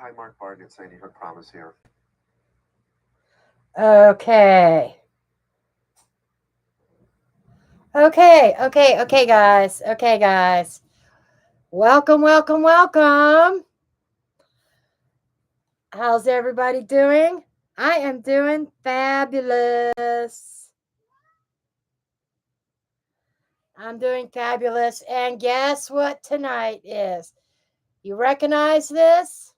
Hi, Mark Barton. It's Sandy Hook Promise here. Okay. Okay, guys. Okay, guys. Welcome, welcome, welcome. How's everybody doing? I am doing fabulous. I'm doing fabulous. And guess what tonight is? You recognize this?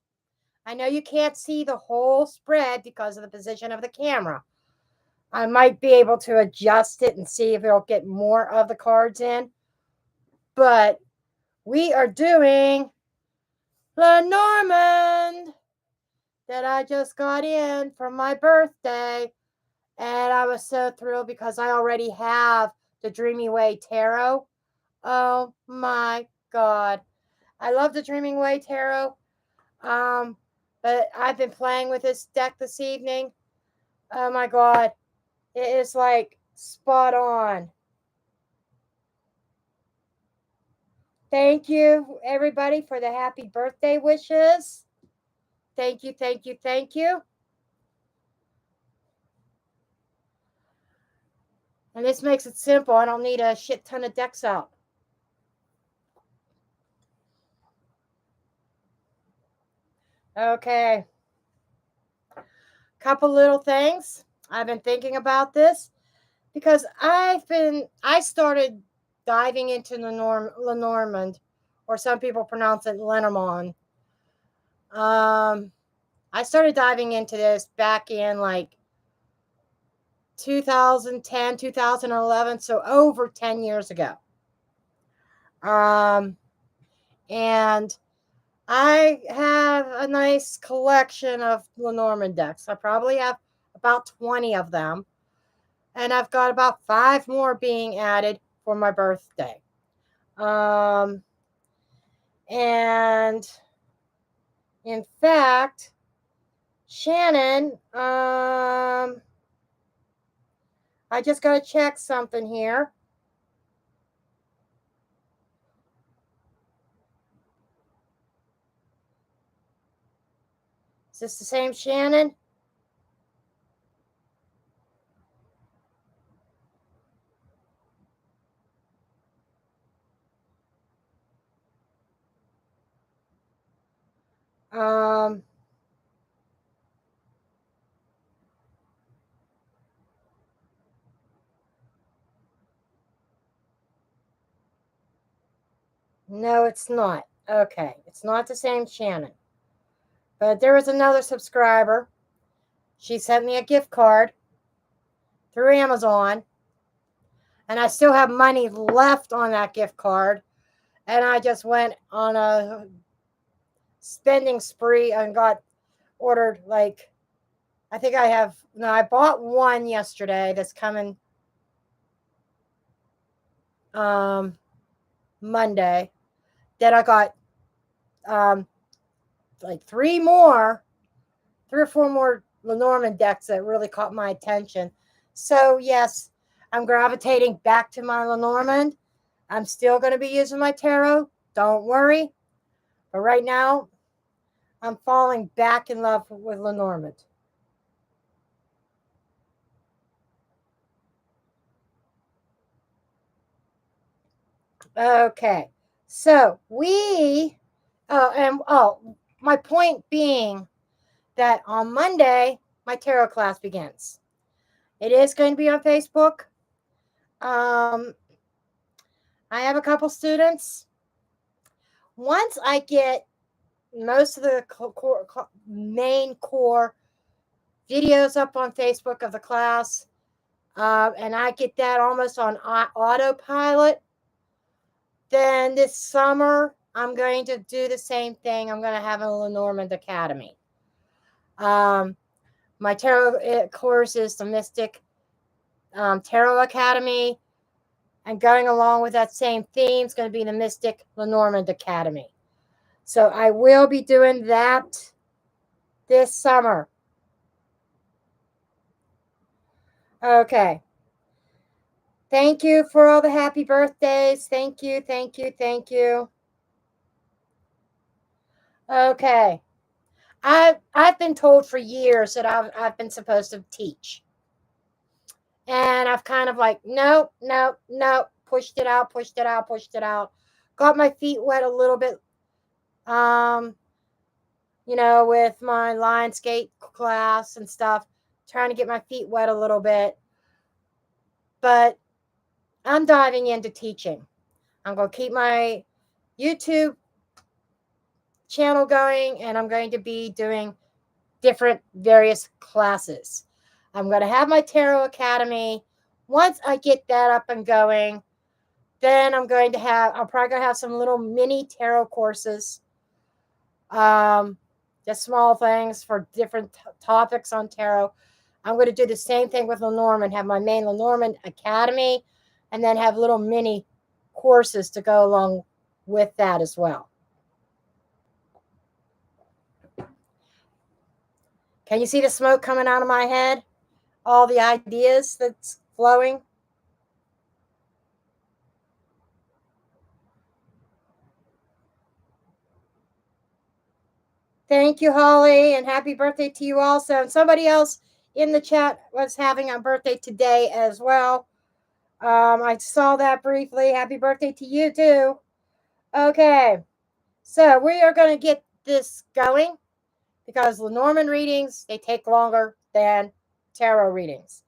I know you can't see the whole spread because of the position of the camera. I might be able to adjust it and see if it'll get more of the cards in. But we are doing Lenormand that I just got in for my birthday. And I was so thrilled because I already have the Dreaming Way Tarot. Oh my God. I love the Dreaming Way Tarot. But I've been playing with this deck this evening. Oh my God. It is like spot on. Thank you, everybody, for the happy birthday wishes. Thank you, thank you, thank you. And this makes it simple. I don't need a shit ton of decks out. Okay. Couple little things. I've been thinking about this because I started diving into Lenormand, or some people pronounce it Lenormand. I started diving into this back in like 2010, 2011, so over 10 years ago. And I have a nice collection of Lenormand decks. I probably have about 20 of them. And I've got about 5 more being added for my birthday. And in fact, Shannon, I just got to check something here. Is this the same Shannon? Um, no, it's not. Okay, it's not the same Shannon. But there was another subscriber. She sent me a gift card through Amazon. And I still have money left on that gift card. And I just went on a spending spree and got ordered like, I think I have, no, I bought one yesterday that's coming Monday. Then I got like 3 or 4 more Lenormand decks that really caught my attention. So yes, I'm gravitating back to my Lenormand. I'm still going to be using my tarot. Don't worry. But right now, I'm falling back in love with Lenormand. Okay. So my point being that on Monday, my tarot class begins. It is going to be on Facebook. I have a couple students. Once I get most of the main core videos up on Facebook of the class, and I get that almost on autopilot, then this summer I'm going to do the same thing. I'm going to have a Lenormand Academy. My tarot course is the Mystic Tarot Academy, and going along with that same theme is going to be the Mystic Lenormand Academy. So I will be doing that this summer. Okay. Thank you for all the happy birthdays. Thank you, thank you, thank you. Okay. I've been told for years that I've been supposed to teach, and I've kind of like nope, nope, nope, pushed it out, pushed it out, pushed it out. Got my feet wet a little bit, um, with my line skate class and stuff, trying to get my feet wet a little bit. But I'm diving into teaching. I'm going to keep my YouTube channel going, and I'm going to be doing different various classes. I'm going to have my Tarot Academy. Once I get that up and going, then I'm probably going to have some little mini tarot courses. Just small things for different topics on tarot. I'm going to do the same thing with Lenormand, have my main Lenormand Academy, and then have little mini courses to go along with that as well. Can you see the smoke coming out of my head? All the ideas that's flowing? Thank you, Holly, and happy birthday to you also. And somebody else in the chat was having a birthday today as well. I saw that briefly. Happy birthday to you too. Okay, so we are going to get this going because Lenormand readings, they take longer than tarot readings.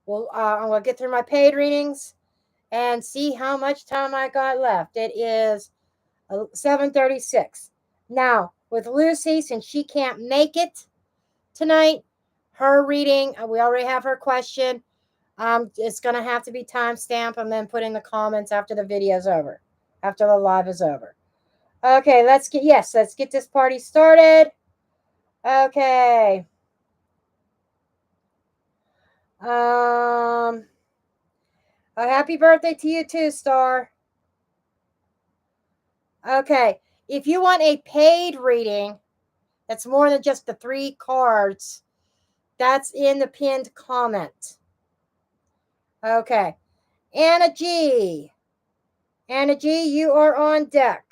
Well, I'm going to get through my paid readings and see how much time I got left. It is 7:36. Now, with Lucy, since she can't make it tonight, her reading, we already have her question. It's going to have to be timestamped and then put in the comments after the video's over, after the live is over. Okay, let's get this party started. Okay. A happy birthday to you too, Star. Okay, if you want a paid reading that's more than just the 3 cards, that's in the pinned comment. Okay. Anna G. Anna G, you are on deck.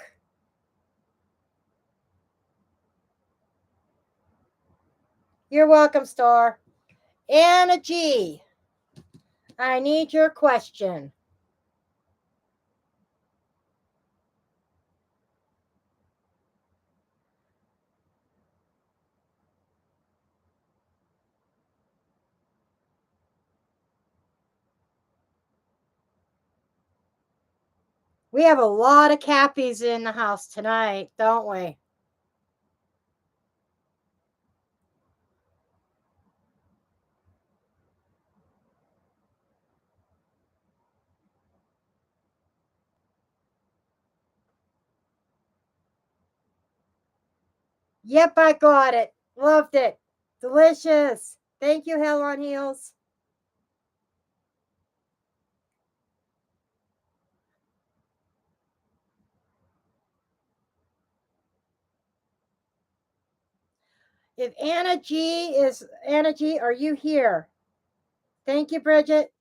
You're welcome, Star. Anna G, I need your question. We have a lot of Cappies in the house tonight, don't we? Yep, I got it. Loved it. Delicious. Thank you, Hell on Heels. If Anna G, are you here? Thank you, Bridget.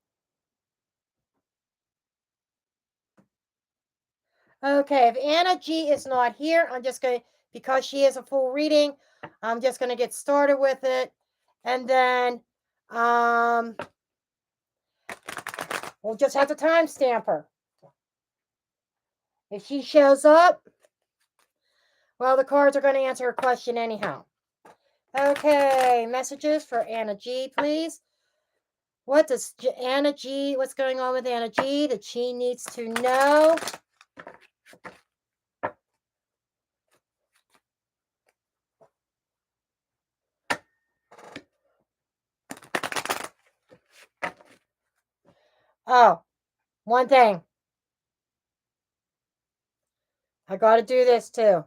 Okay, if Anna G is not here, I'm just going to, because she is a full reading, I'm just going to get started with it. And then we'll just have to timestamp her. If she shows up, well, the cards are going to answer her question anyhow. Okay, messages for Anna G, please. What does Anna G, what's going on with Anna G that she needs to know? Oh, one thing. I got to do this too.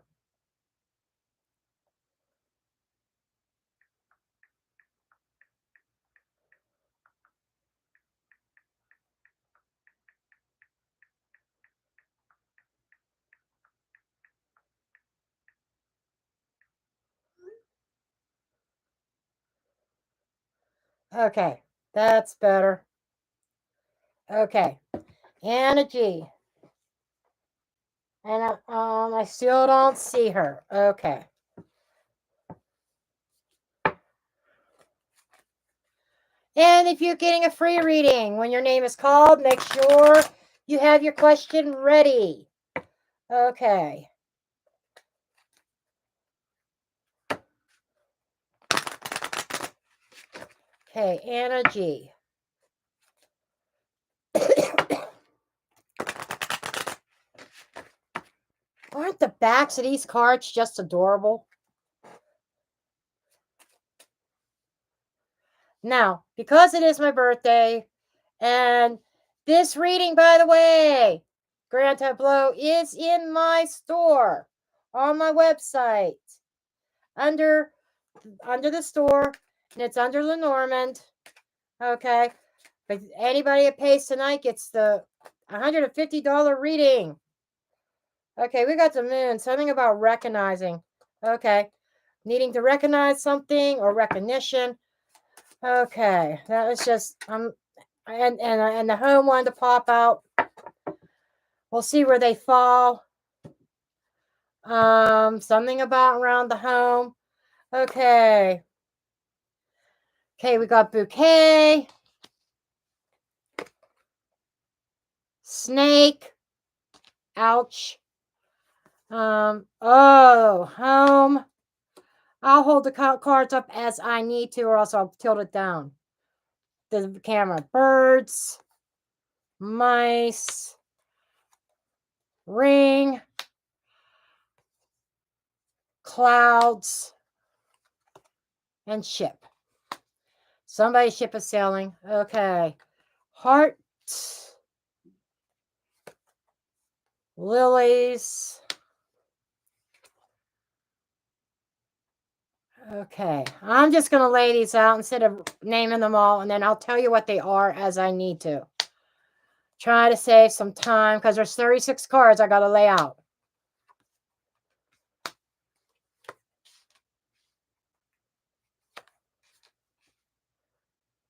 Okay, that's better. Okay, Anna G. And I still don't see her. Okay. And if you're getting a free reading, when your name is called, make sure you have your question ready. Okay. Okay, Anna G. Aren't the backs of these cards just adorable? Now, because it is my birthday, and this reading, by the way, Grand Tableau is in my store on my website under the store, and it's under Lenormand. Okay, but anybody that pays tonight gets the $150 reading. Okay, we got the moon. Something about recognizing. Okay, needing to recognize something or recognition. Okay, that was just and the home wanted to pop out. We'll see where they fall. Something about around the home. Okay. Okay, we got bouquet, snake. Ouch. Home. I'll hold the cards up as I need to, or else I'll tilt it down. The camera. Birds, mice, ring, clouds, and ship. Somebody's ship is sailing. Okay. Heart, lilies. Okay. I'm just going to lay these out instead of naming them all, and then I'll tell you what they are as I need to. Try to save some time because there's 36 cards I got to lay out.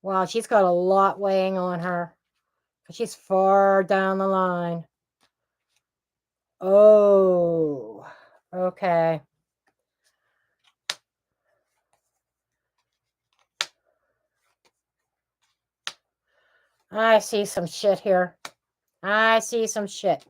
Wow, she's got a lot weighing on her. She's far down the line. Oh, okay. I see some shit here. I see some shit.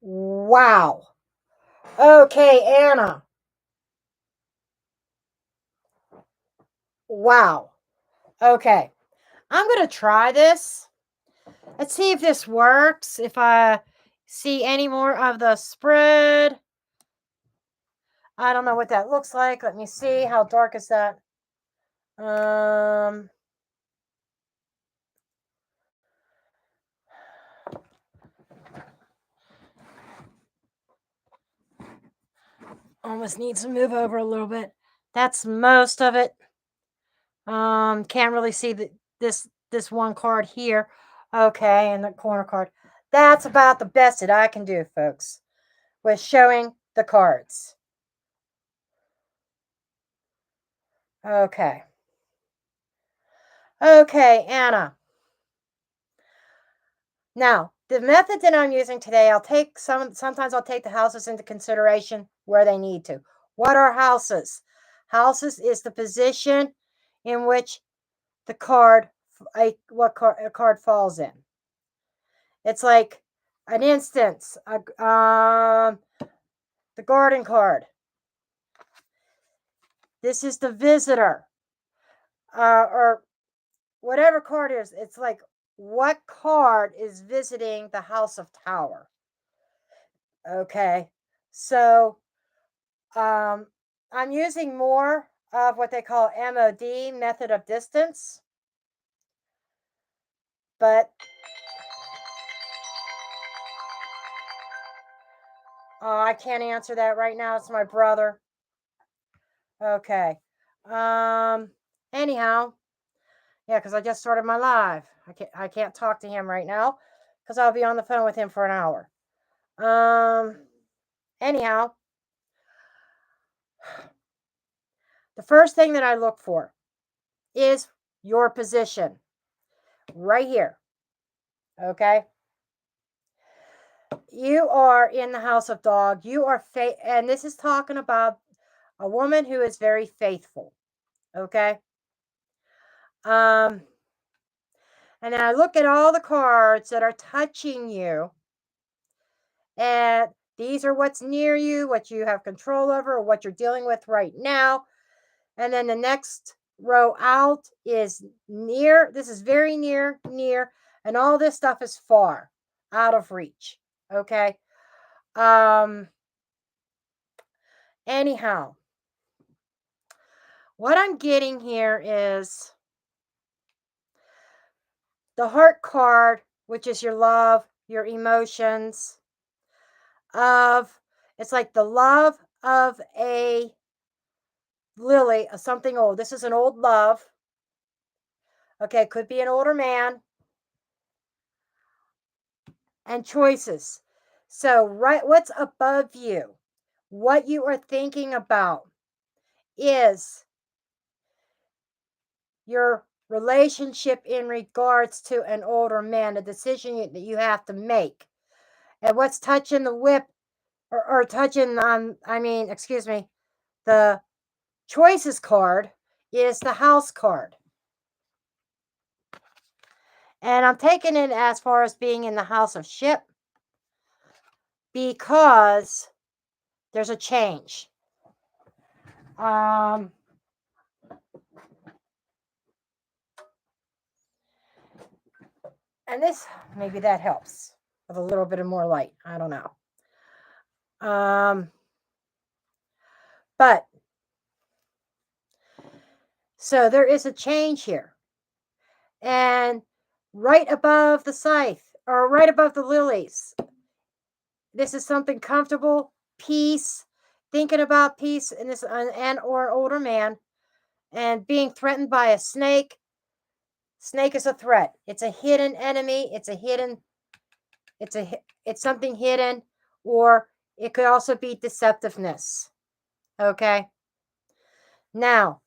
Wow. Okay, Anna. Wow. Okay. I'm going to try this. Let's see if this works. If I see any more of the spread. I don't know what that looks like. Let me see. How dark is that? Almost needs to move over a little bit. That's most of it. Can't really see this one card here. Okay, and the corner card. That's about the best that I can do, folks, with showing the cards. Okay. Okay, Anna. Now, the method that I'm using today, sometimes I'll take the houses into consideration where they need to. What are houses? Houses is the position in which the card a card falls in. It's like an instance, the garden card. This is the visitor, or whatever card is. It's like what card is visiting the House of Tower. Okay, so I'm using more of what they call MOD, method of distance. But I can't answer that right now. It's my brother. Okay. Anyhow, yeah, because I just started my live. I can't talk to him right now because I'll be on the phone with him for an hour. Anyhow, the first thing that I look for is your position right here. Okay. You are in the house of dog. You are and this is talking about a woman who is very faithful. Okay. And then I look at all the cards that are touching you, and these are what's near you, what you have control over, or what you're dealing with right now. And then the next row out is near. This is very near, and all this stuff is far, out of reach. Okay. Anyhow, what I'm getting here is the heart card, which is your love, your emotions, of it's like the love of a lily, something old. This is an old love. Okay, could be an older man, and choices. So, right, what's above you, what you are thinking about is your relationship in regards to an older man, a decision that you have to make. And what's touching the whip, or touching excuse me, the choices card is the house card. And I'm taking it as far as being in the house of ship because there's a change. And this, maybe that helps with a little bit of more light. I don't know. But so there is a change here. And right above the scythe, or right above the lilies, this is something comfortable, peace, thinking about peace in this, and or older man, and being threatened by a snake. Snake is a threat. It's a hidden enemy. It's something hidden, or it could also be deceptiveness. Okay. Now,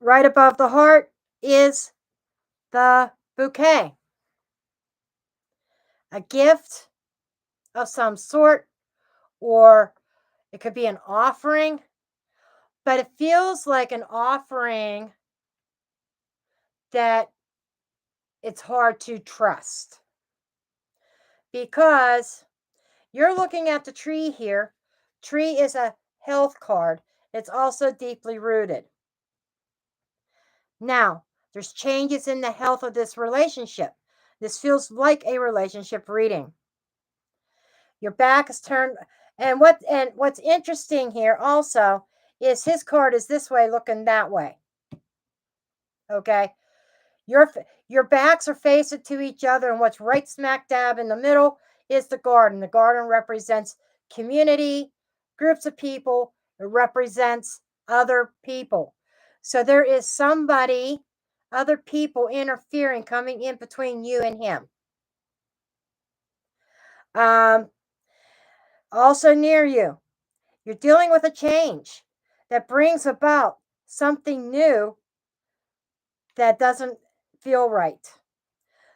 right above the heart is the bouquet, a gift of some sort, or it could be an offering, but it feels like an offering that it's hard to trust because you're looking at the tree here. Tree is a health card. It's also deeply rooted. Now, there's changes in the health of this relationship. This feels like a relationship reading. Your back is turned, and what's interesting here also is his card is this way looking that way. Okay? Your backs are facing to each other, and what's right smack dab in the middle is the garden. The garden represents community, groups of people. It represents other people. So there is somebody, other people interfering, coming in between you and him. Also near you, you're dealing with a change that brings about something new that doesn't feel right.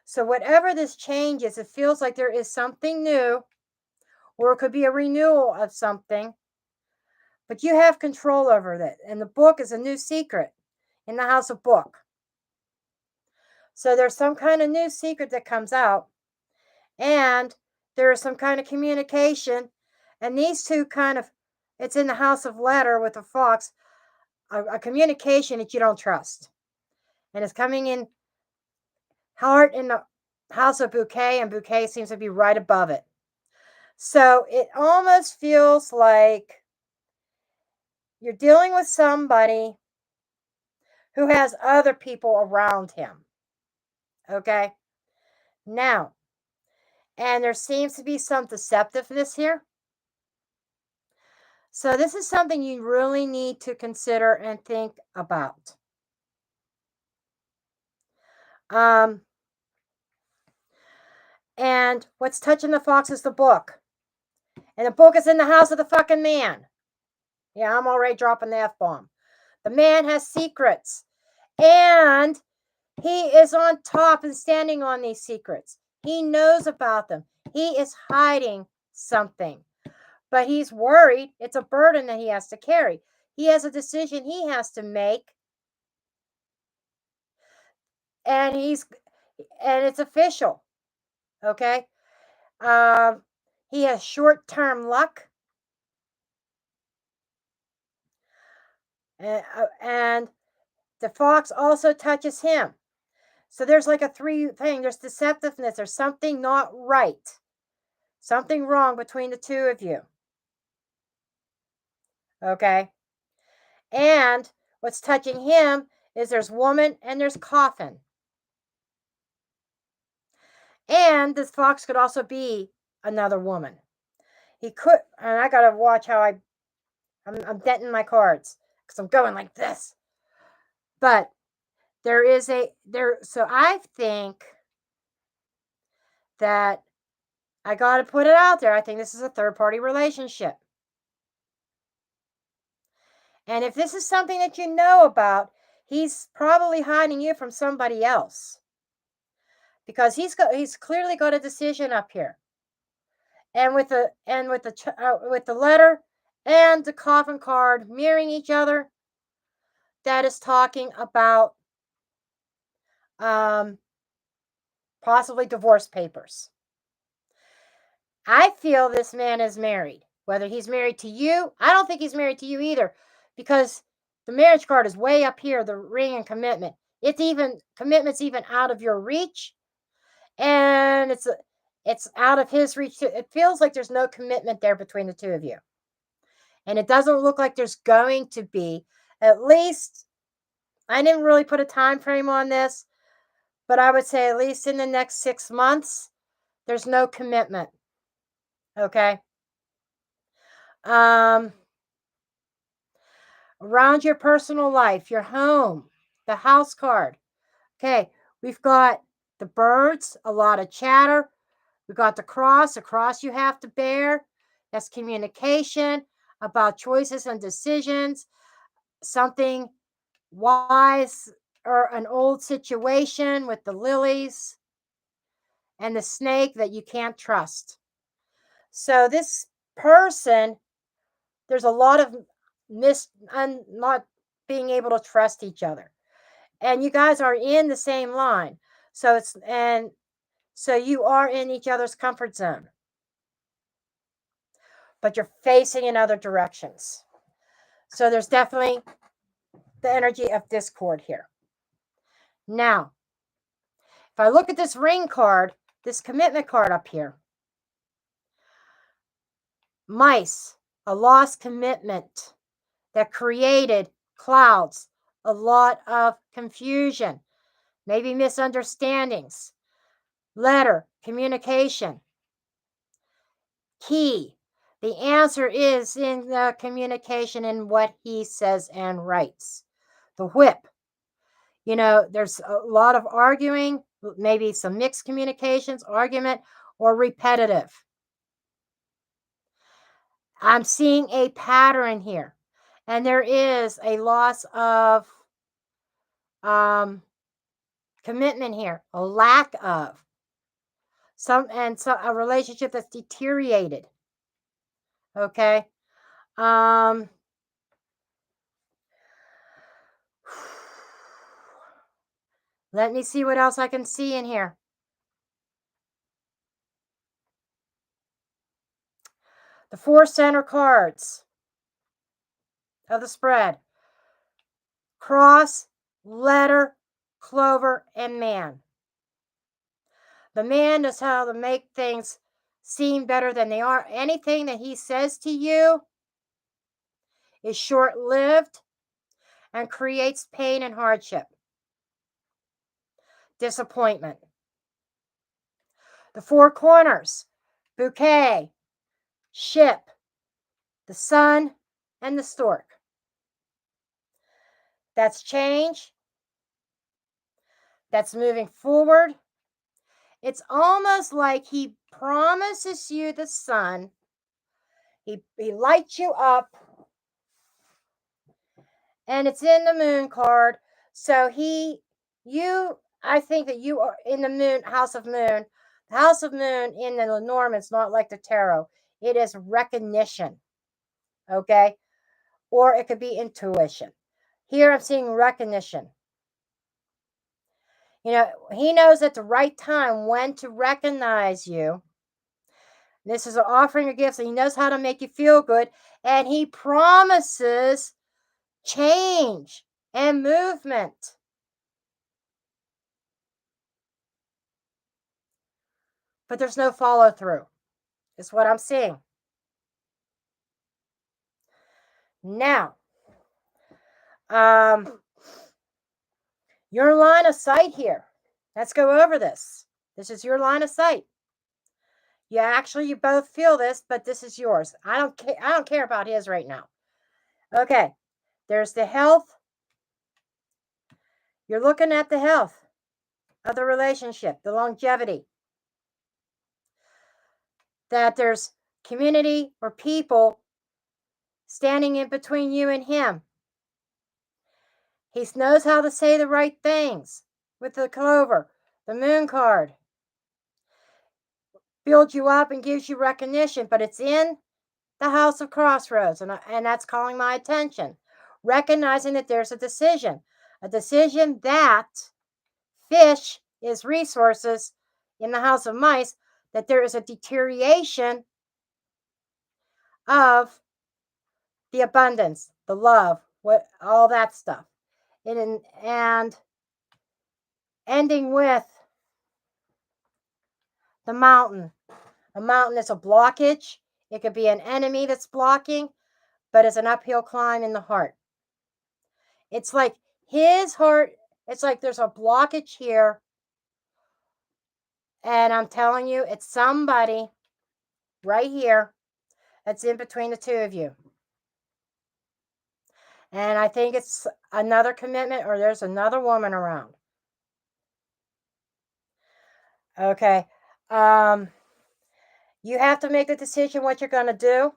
So, whatever this change is, it feels like there is something new, or it could be a renewal of something, but you have control over that. And the book is a new secret in the house of book. So, there's some kind of new secret that comes out, and there is some kind of communication. And these two it's in the house of letter with the fox, a communication that you don't trust. And it's coming in heart in the house of bouquet, and bouquet seems to be right above it. So it almost feels like you're dealing with somebody who has other people around him. Okay? Now, and there seems to be some deceptiveness here. So, this is something you really need to consider and think about. Um, and what's touching the fox is the book. And the book is in the house of the fucking man. Yeah, I'm already dropping the F bomb. The man has secrets. And he is on top and standing on these secrets. He knows about them. He is hiding something. But he's worried. It's a burden that he has to carry. He has a decision he has to make. And it's official. Okay? He has short-term luck. And the fox also touches him. So there's like a three thing. There's deceptiveness. There's something not right. Something wrong between the two of you. Okay? And what's touching him is there's woman and there's coffin. And this fox could also be another woman. He could, and I gotta watch how I'm denting my cards because I'm going like this. But so I think that I gotta put it out there. I think this is a third party relationship. And if this is something that you know about, he's probably hiding you from somebody else. Because he's clearly got a decision up here. And with the letter and the coffin card mirroring each other, that is talking about possibly divorce papers. I feel this man is married. Whether he's married to you, I don't think he's married to you either, because the marriage card is way up here, the ring and commitment. Commitment's even out of your reach, and it's out of his reach too. It feels like there's no commitment there between the two of you. And it doesn't look like there's going to be. At least, I didn't really put a time frame on this, but I would say at least in the next 6 months, there's no commitment. Okay? Around your personal life, your home, the house card. Okay, we've got the birds, a lot of chatter. We got the cross, a cross you have to bear. That's communication about choices and decisions, something wise or an old situation with the lilies and the snake that you can't trust. So this person, there's a lot of not being able to trust each other. And you guys are in the same line. So you are in each other's comfort zone. But you're facing in other directions. So there's definitely the energy of discord here. Now, if I look at this ring card, this commitment card up here, mice, a lost commitment that created clouds, a lot of confusion, maybe misunderstandings, letter, communication. Key. The answer is in the communication in what he says and writes. The whip. There's a lot of arguing, maybe some mixed communications, argument, or repetitive. I'm seeing a pattern here. And there is a loss of commitment here, a lack of a relationship that's deteriorated. Okay. Let me see what else I can see in here. The 4 center cards of the spread: cross, letter, clover, and man. The man knows how to make things seem better than they are. Anything that he says to you is short-lived, and creates pain and hardship, disappointment. The four corners, bouquet, ship, the sun, and the stork. That's change. That's moving forward. It's almost like he promises you the sun. He lights you up, and it's in the moon card. So I think that you are in the moon, house of moon. The house of moon in the Lenormand is not like the tarot. It is recognition, okay? Or it could be intuition. Here I'm seeing recognition. He knows at the right time when to recognize you. This is an offering of gifts, and he knows how to make you feel good. And he promises change and movement. But there's no follow through, is what I'm seeing. Now, your line of sight here. Let's go over this. This is your line of sight. You both feel this, but this is yours. I don't care about his right now. Okay. There's the health. You're looking at the health of the relationship, the longevity. That there's community or people standing in between you and him. He knows how to say the right things with the clover, the moon card. Builds you up and gives you recognition, but it's in the house of crossroads, and that's calling my attention. Recognizing that there's a decision that fish is resources in the house of mice, that there is a deterioration of the abundance, the love, all that stuff. And ending with the mountain. A mountain is a blockage. It could be an enemy that's blocking, but it's an uphill climb in the heart. It's like his heart, it's like there's a blockage here. And I'm telling you, it's somebody right here that's in between the two of you. And I think it's another commitment, or there's another woman around. Okay. You have to make the decision what you're going to do.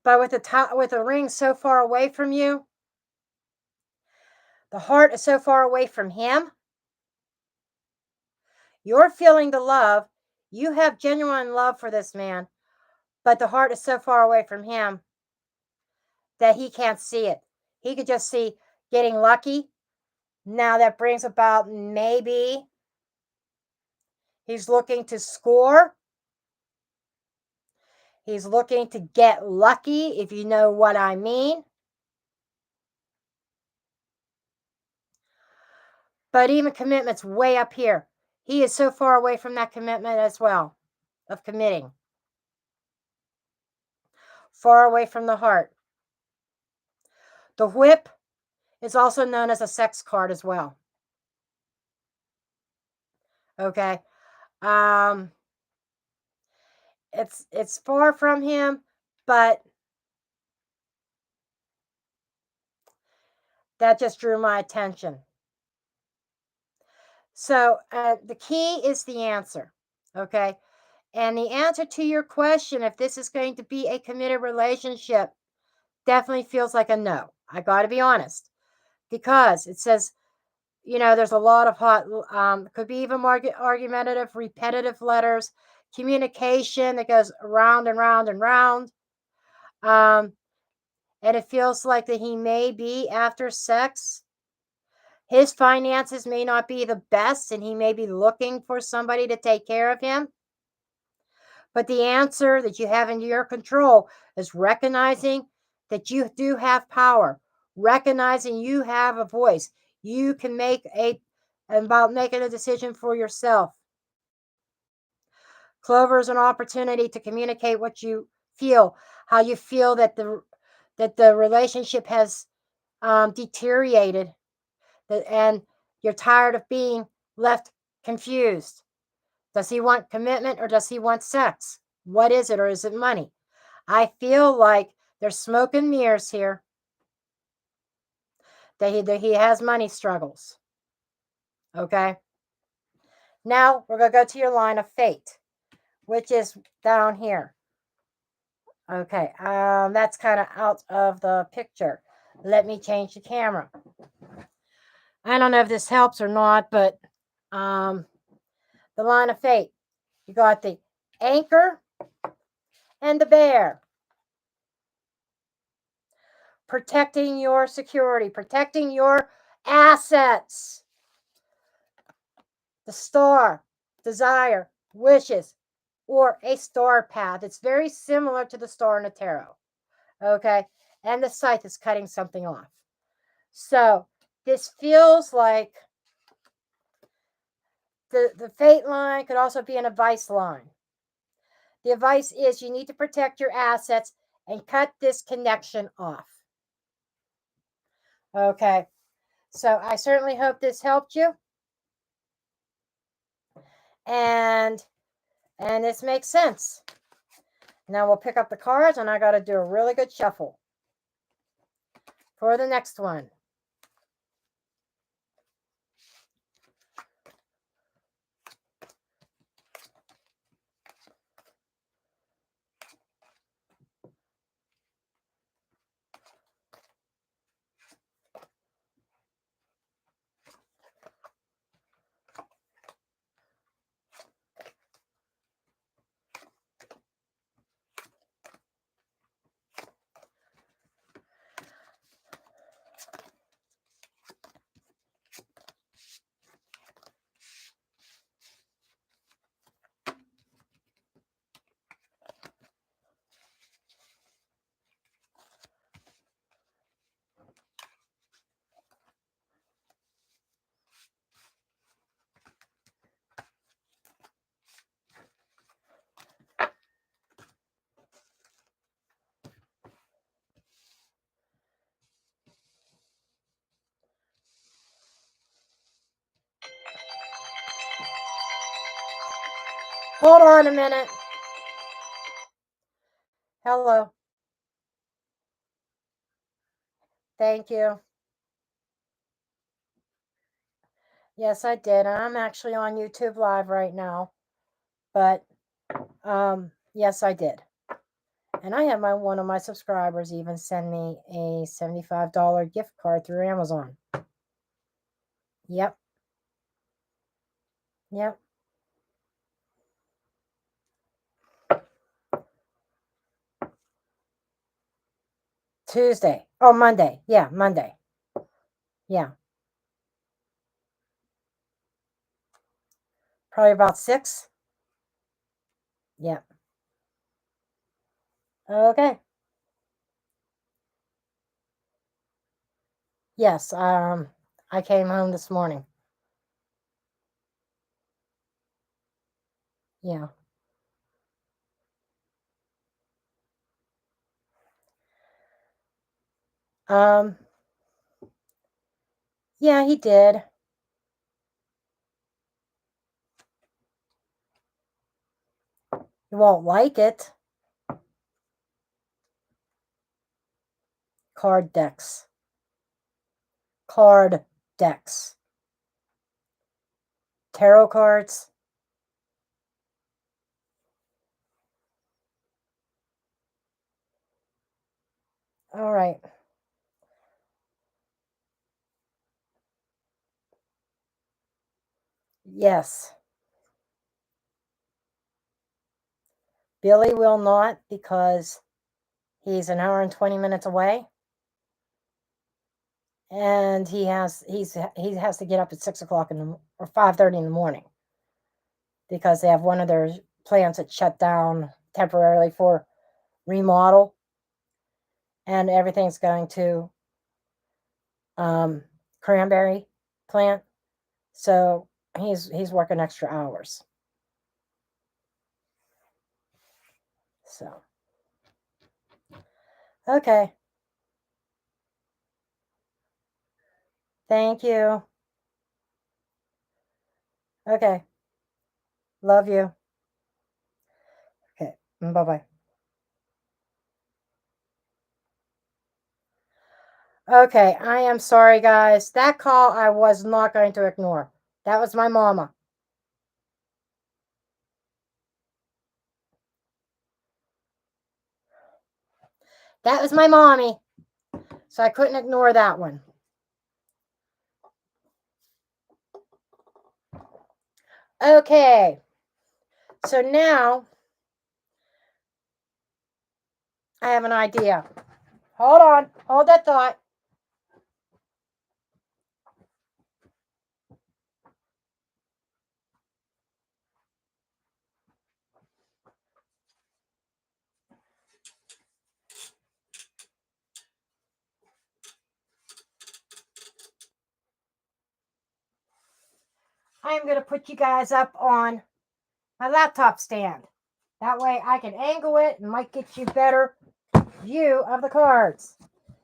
But with the ring so far away from you, the heart is so far away from him. You're feeling the love. You have genuine love for this man, but the heart is so far away from him that he can't see it. He could just see getting lucky. Now that brings about maybe he's looking to score. He's looking to get lucky, if you know what I mean. But even commitment's way up here. He is so far away from that commitment as well, of committing. Far away from the heart. The whip is also known as a sex card as well. Okay. It's far from him, but that just drew my attention. So the key is the answer. Okay. And the answer to your question, if this is going to be a committed relationship, definitely feels like a no. I got to be honest, because it says, there's a lot of hot, could be even more argumentative, repetitive letters, communication that goes round and round and round. And it feels like that he may be after sex. His finances may not be the best, and he may be looking for somebody to take care of him. But the answer that you have in your control is recognizing that you do have power, recognizing you have a voice. You can about making a decision for yourself. Clover is an opportunity to communicate what you feel, how you feel that that the relationship has deteriorated, and you're tired of being left confused. Does he want commitment or does he want sex? What is it, or is it money? I feel like there's smoke and mirrors here. That he has money struggles. Okay. Now we're going to go to your line of fate, which is down here. Okay. That's kind of out of the picture. Let me change the camera. I don't know if this helps or not, but the line of fate. You got the anchor and the bear. Protecting your security, protecting your assets. The star, desire, wishes, or a star path. It's very similar to the star in the tarot. Okay. And the scythe is cutting something off. So this feels like the fate line could also be an advice line. The advice is you need to protect your assets and cut this connection off. Okay. So I certainly hope this helped you. And this makes sense. Now we'll pick up the cards, and I got to do a really good shuffle for the next one. Hold on a minute. Hello. Thank you. Yes, I did. I'm actually on YouTube Live right now. But yes, I did. And I had one of my subscribers even send me a $75 gift card through Amazon. Yep. Yep. Tuesday. Oh, Monday. Yeah, Monday. Yeah. Probably about 6. Yeah. Okay. Yes. I came home this morning. Yeah. Yeah, he did. You won't like it. Card decks. Card decks. Tarot cards. All right. Yes. Billy will not, because he's an hour and 20 minutes away. And he has to get up at 6 o'clock or 5:30 in the morning, because they have one of their plants that shut down temporarily for remodel, and everything's going to cranberry plant. So he's working extra hours. So okay. Thank you. Okay. Love you. Okay. Bye-bye. Okay, I am sorry, guys. That call I was not going to ignore. That was my mama. That was my mommy. So I couldn't ignore that one. Okay. So now I have an idea. Hold on. Hold that thought. I am going to put you guys up on my laptop stand. That way I can angle it and might get you better view of the cards.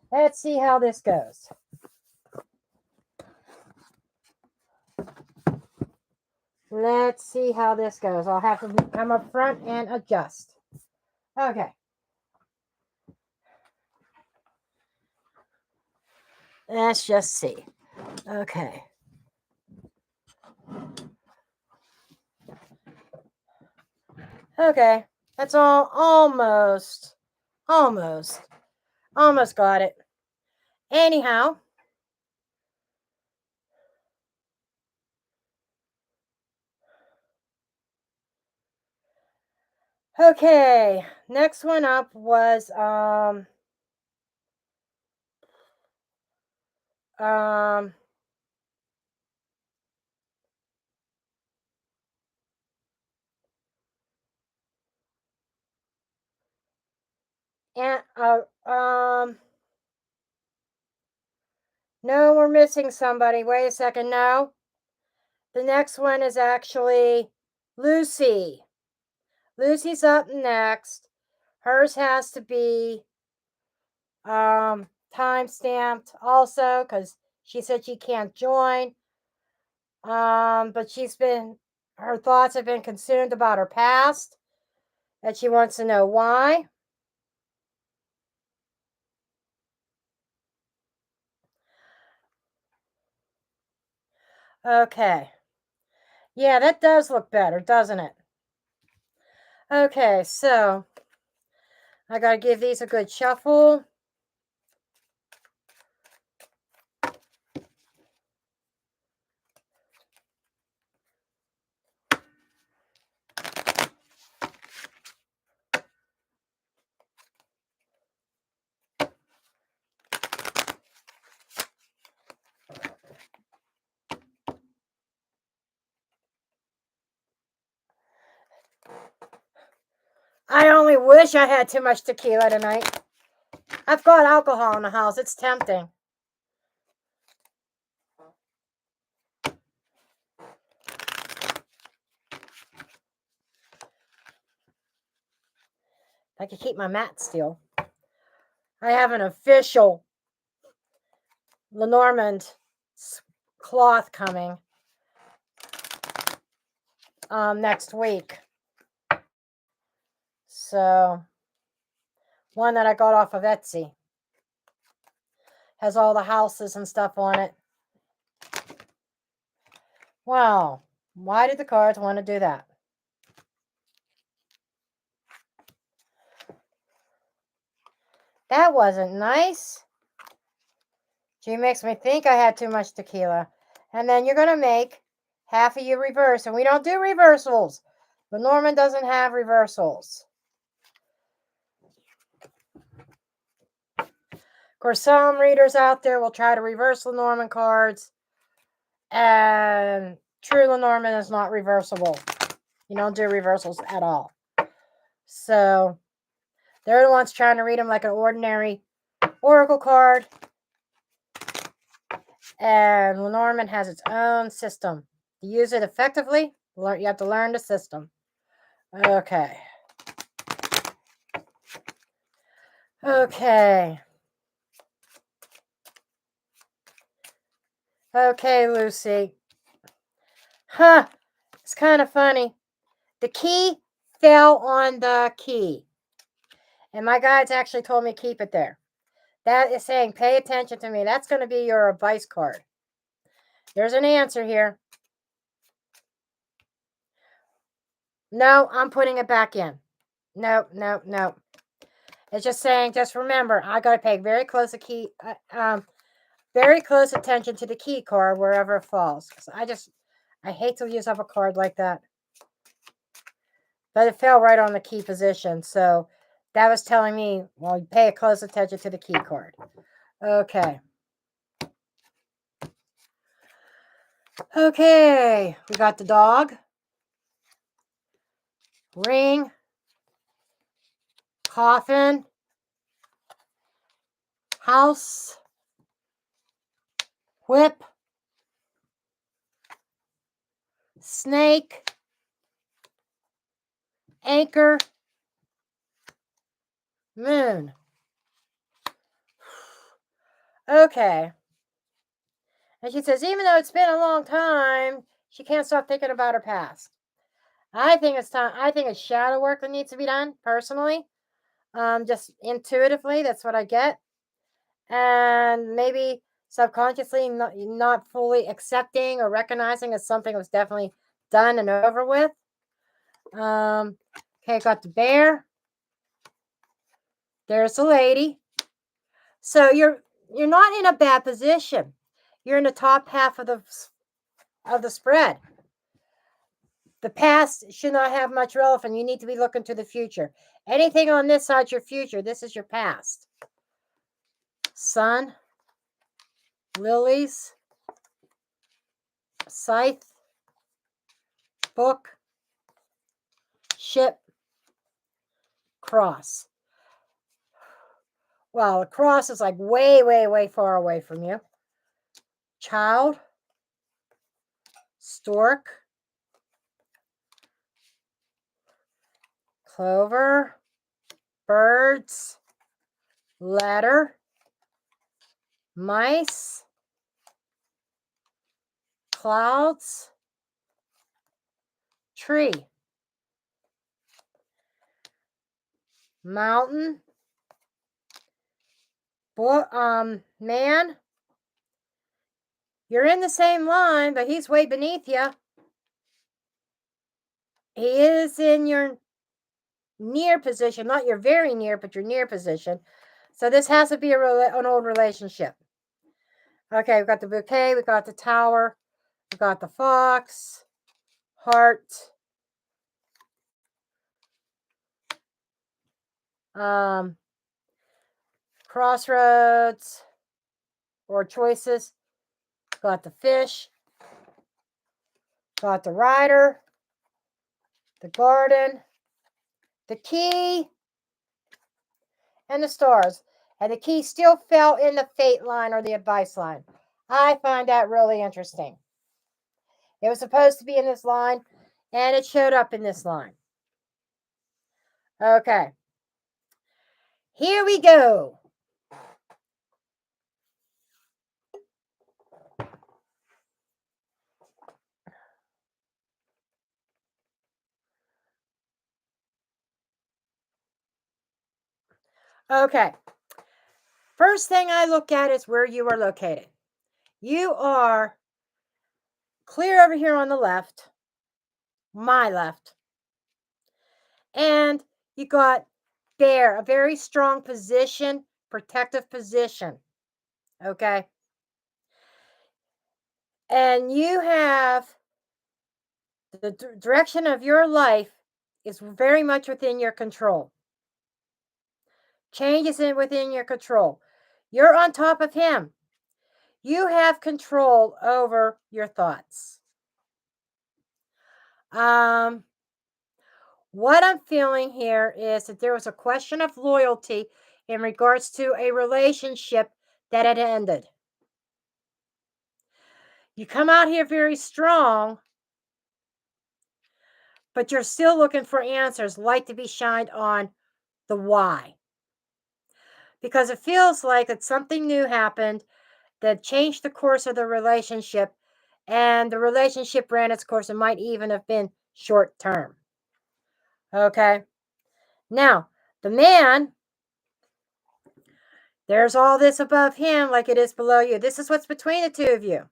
Let's see how this goes. Let's see how this goes. I'll have to come up front and adjust. Okay. Let's just see. Okay. Okay. That's all. Almost got it. Anyhow. Okay. Next one up was and no, we're missing somebody. Wait a second. No. The next one is actually Lucy. Lucy's up next. Hers has to be time stamped also because she said she can't join. But her thoughts have been consumed about her past, and she wants to know why. Okay. Yeah, that does look better, doesn't it? Okay, so I got to give these a good shuffle. I only wish I had too much tequila tonight. I've got alcohol in the house. It's tempting. I could keep my mat still. I have an official Lenormand cloth coming next week. So, one that I got off of Etsy. Has all the houses and stuff on it. Wow. Why did the cards want to do that? That wasn't nice. She makes me think I had too much tequila. And then you're going to make half of you reverse. And we don't do reversals. Lenormand doesn't have reversals. Of course, some readers out there will try to reverse Lenormand cards. And true Lenormand is not reversible. You don't do reversals at all. So, they're the ones trying to read them like an ordinary oracle card. And Lenormand has its own system. To use it effectively, you have to learn the system. Okay. Okay. Okay, Lucy. Huh. It's kind of funny. The key fell on the key. And my guides actually told me keep it there. That is saying pay attention to me. That's going to be your advice card. There's an answer here. No, I'm putting it back in. No, no, no. It's just saying, just remember, I got to pay very close attention to the key card wherever it falls. 'Cause I hate to use up a card like that. But it fell right on the key position. So that was telling me, well, you pay close attention to the key card. Okay. Okay. We got the dog, ring, coffin, house, whip, snake, anchor, moon. Okay. And she says, even though it's been a long time, she can't stop thinking about her past. I think it's time. I think it's shadow work that needs to be done personally. Just intuitively, that's what I get. And maybe subconsciously not fully accepting or recognizing as something was definitely done and over with. Okay, got the bear. There's the lady. So you're not in a bad position. You're in the top half of the spread. The past should not have much relevance. You need to be looking to the future. Anything on this side's your future. This is your past. Sun, lilies, scythe, book, ship, cross. Well, a cross is like way, way, way far away from you. Child, stork, clover, birds, ladder, mice, clouds, tree, mountain, man. You're in the same line, but he's way beneath you. He is in your near position, not your very near, but your near position. So this has to be an old relationship. Okay, we've got the bouquet, we got the tower, we got the fox, heart, crossroads or choices, got the fish, got the rider, the garden, the key, and the stars. And the key still fell in the fate line or the advice line. I find that really interesting. It was supposed to be in this line, and it showed up in this line. Okay. Here we go. Okay. First thing I look at is where you are located. You are clear over here on the left, my left. And you got there, a very strong position, protective position. Okay. And you have the direction of your life is very much within your control. Change is within your control. You're on top of him. You have control over your thoughts. What I'm feeling here is that there was a question of loyalty in regards to a relationship that had ended. You come out here very strong, but you're still looking for answers, light to be shined on the why. Because it feels like that something new happened that changed the course of the relationship, and the relationship ran its course and might even have been short term. Okay. Now, the man, there's all this above him like it is below you. This is what's between the two of you.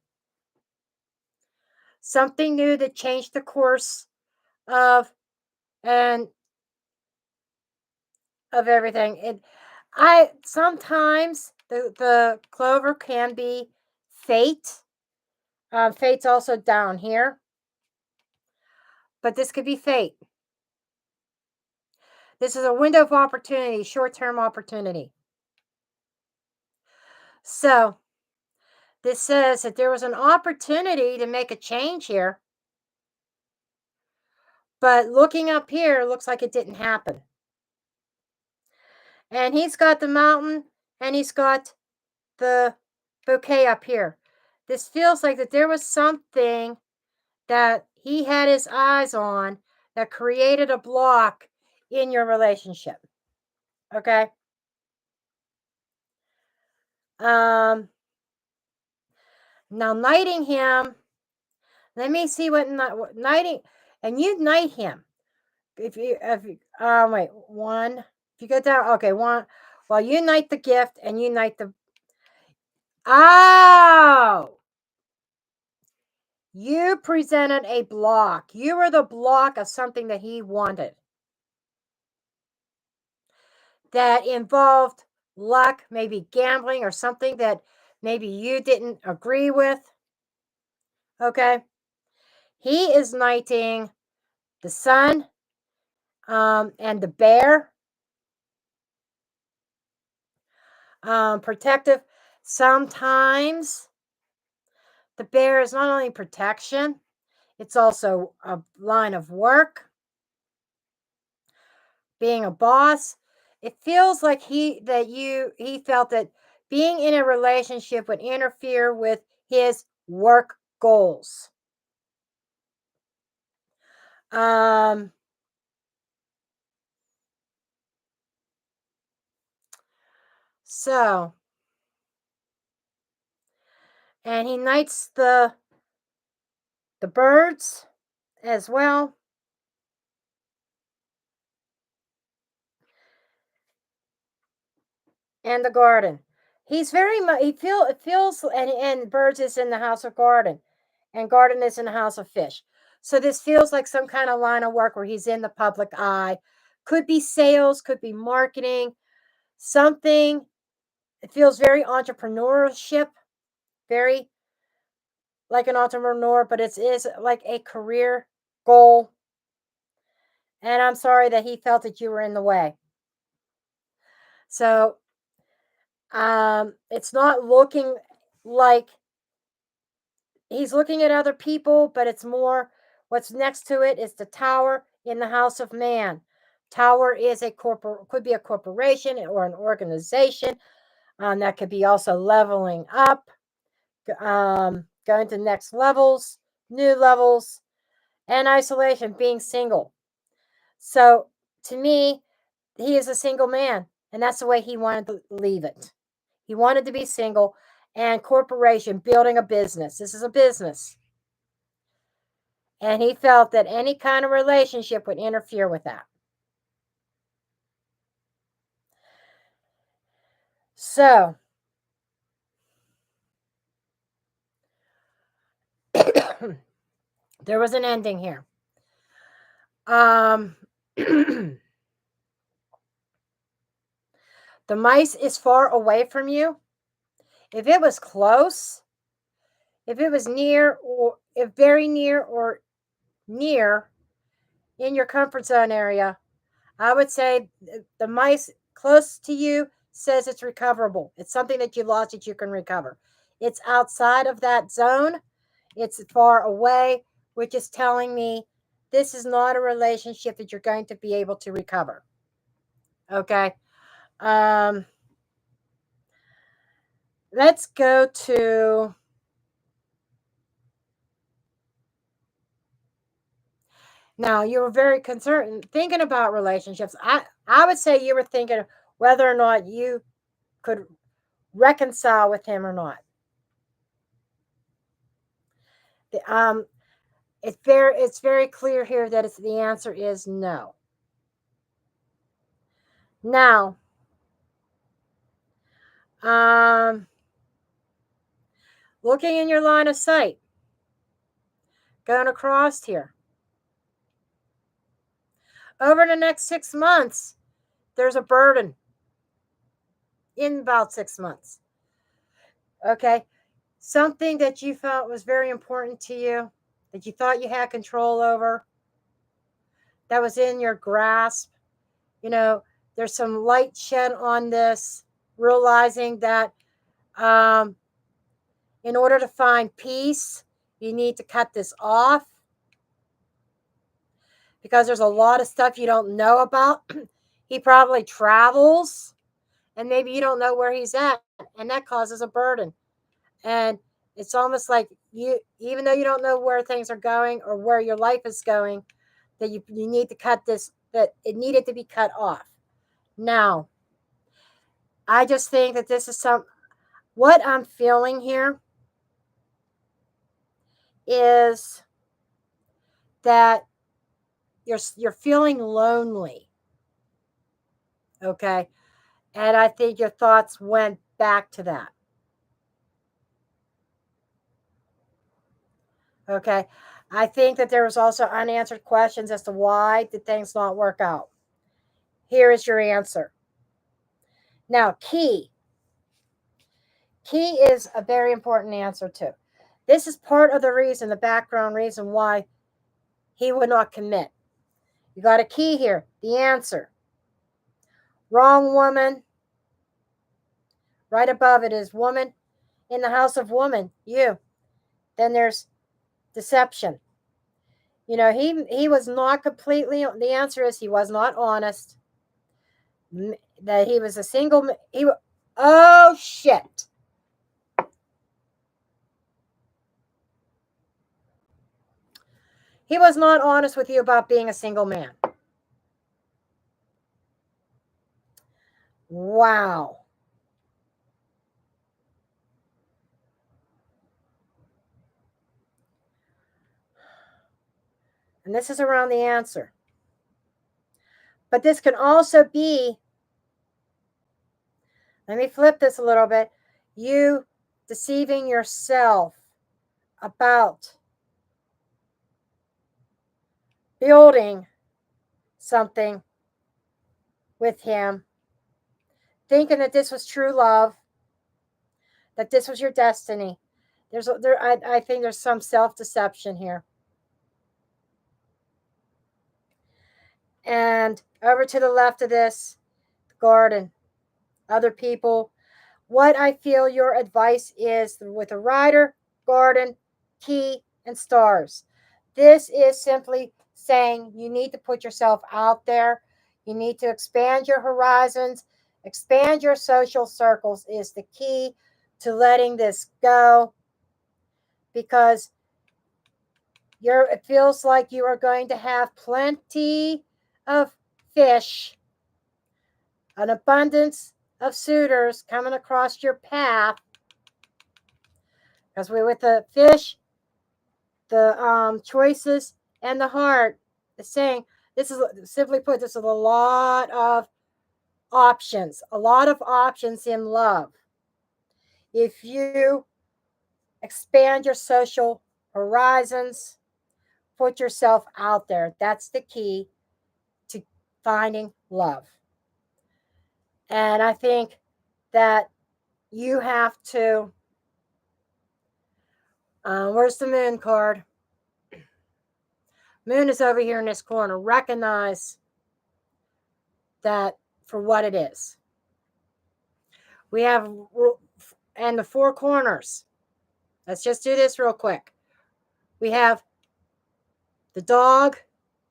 Something new that changed the course of and of everything. I sometimes the clover can be fate. Fate's also down here, but this could be fate. This is a window of opportunity, short-term opportunity. So this says that there was an opportunity to make a change here, but looking up here looks like it didn't happen. And he's got the mountain and he's got the bouquet up here. This feels like that there was something that he had his eyes on that created a block in your relationship. Okay? Now knighting him, let me see what knighting, and you knight him. If you wait, one, if you go down, okay, one, well, you knight the gift and you knight the, oh, you presented a block. You were the block of something that he wanted that involved luck, maybe gambling or something that maybe you didn't agree with. Okay. He is knighting the sun and the bear. Protective. Sometimes the bear is not only protection, it's also a line of work, being a boss. It feels like he felt that being in a relationship would interfere with his work goals. Um so and he knights the birds as well. And the garden. He's very much it feels and birds is in the house of garden. And garden is in the house of fish. So this feels like some kind of line of work where he's in the public eye. Could be sales, could be marketing, something. It feels very entrepreneurship, very like an entrepreneur, but it is like a career goal. And I'm sorry that he felt that you were in the way. So it's not looking like he's looking at other people, but it's more what's next to it is the tower in the house of man. Tower is could be a corporation or an organization. That could be also leveling up, going to next levels, new levels, and isolation, being single. So to me, he is a single man, and that's the way he wanted to leave it. He wanted to be single and corporation, building a business. This is a business. And he felt that any kind of relationship would interfere with that. So, there was an ending here. The mice is far away from you. If it was close, if it was near, or if very near or near in your comfort zone area, I would say the mice close to you says it's recoverable. It's something that you lost that you can recover. It's outside of that zone. It's far away, which is telling me this is not a relationship that you're going to be able to recover. Okay. Let's go to now. You were very concerned thinking about relationships. I would say you were thinking whether or not you could reconcile with him or not. It's very clear here that the answer is no. Now, looking in your line of sight, going across here. Over the next 6 months, there's a burden in about 6 months. Okay. Something that you felt was very important to you, that you thought you had control over, that was in your grasp. There's some light shed on this, realizing that in order to find peace, you need to cut this off because there's a lot of stuff you don't know about. He probably travels and maybe you don't know where he's at, and that causes a burden. And it's almost like even though you don't know where things are going or where your life is going, that you need to cut this, that it needed to be cut off. Now, I just think that this is what I'm feeling here is that you're feeling lonely. Okay. And I think your thoughts went back to that. Okay. I think that there was also unanswered questions as to why did things not work out. Here is your answer. Now, key. Key is a very important answer too. This is part of the reason, the background reason why he would not commit. You got a key here. The answer. Wrong woman. Right above it is woman in the house of woman. You. Then there's deception. He was not completely. The answer is he was not honest. That he was a single. Oh shit. He was not honest with you about being a single man. Wow. And this is around the answer. But this can also be, let me flip this a little bit, you deceiving yourself about building something with him, thinking that this was true love, that this was your destiny. I think there's some self-deception here. And over to the left of this, garden, other people. What I feel your advice is with a rider, garden, key, and stars. This is simply saying you need to put yourself out there. You need to expand your horizons, expand your social circles is the key to letting this go, because it feels like you are going to have plenty of fish, an abundance of suitors coming across your path. Because with the fish, the choices, and the heart, is saying this is, simply put, this is a lot of options in love. If you expand your social horizons, put yourself out there, that's the key to finding love. And I think that you have to, where's the moon card? Moon is over here in this corner. Recognize that for what it is. We have, and the four corners. Let's just do this real quick. We have the dog,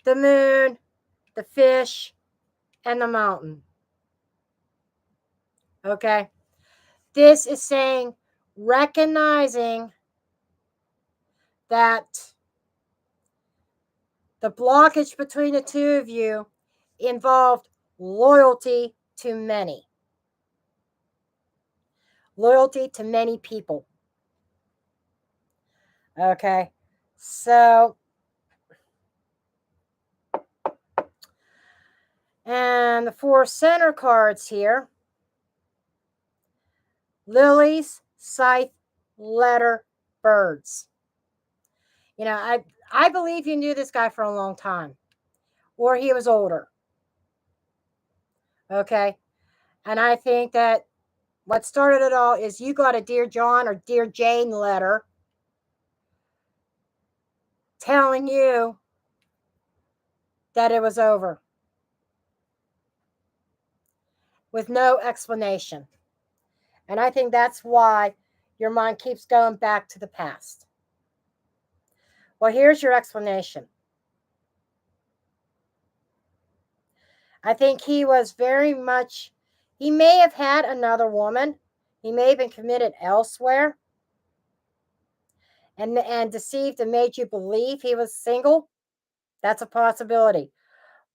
the moon, the fish, and the mountain. Okay? This is saying, recognizing that the blockage between the two of you involved loyalty to many. Loyalty to many people. Okay? So, and the 4 center cards here: lilies, scythe, letter, birds. You know, I believe you knew this guy for a long time, or he was older. Okay. And I think that what started it all is you got a Dear John or Dear Jane letter telling you that it was over with no explanation. And I think that's why your mind keeps going back to the past. Well, here's your explanation. I think he was very much, he may have had another woman. He may have been committed elsewhere and deceived and made you believe he was single. That's a possibility.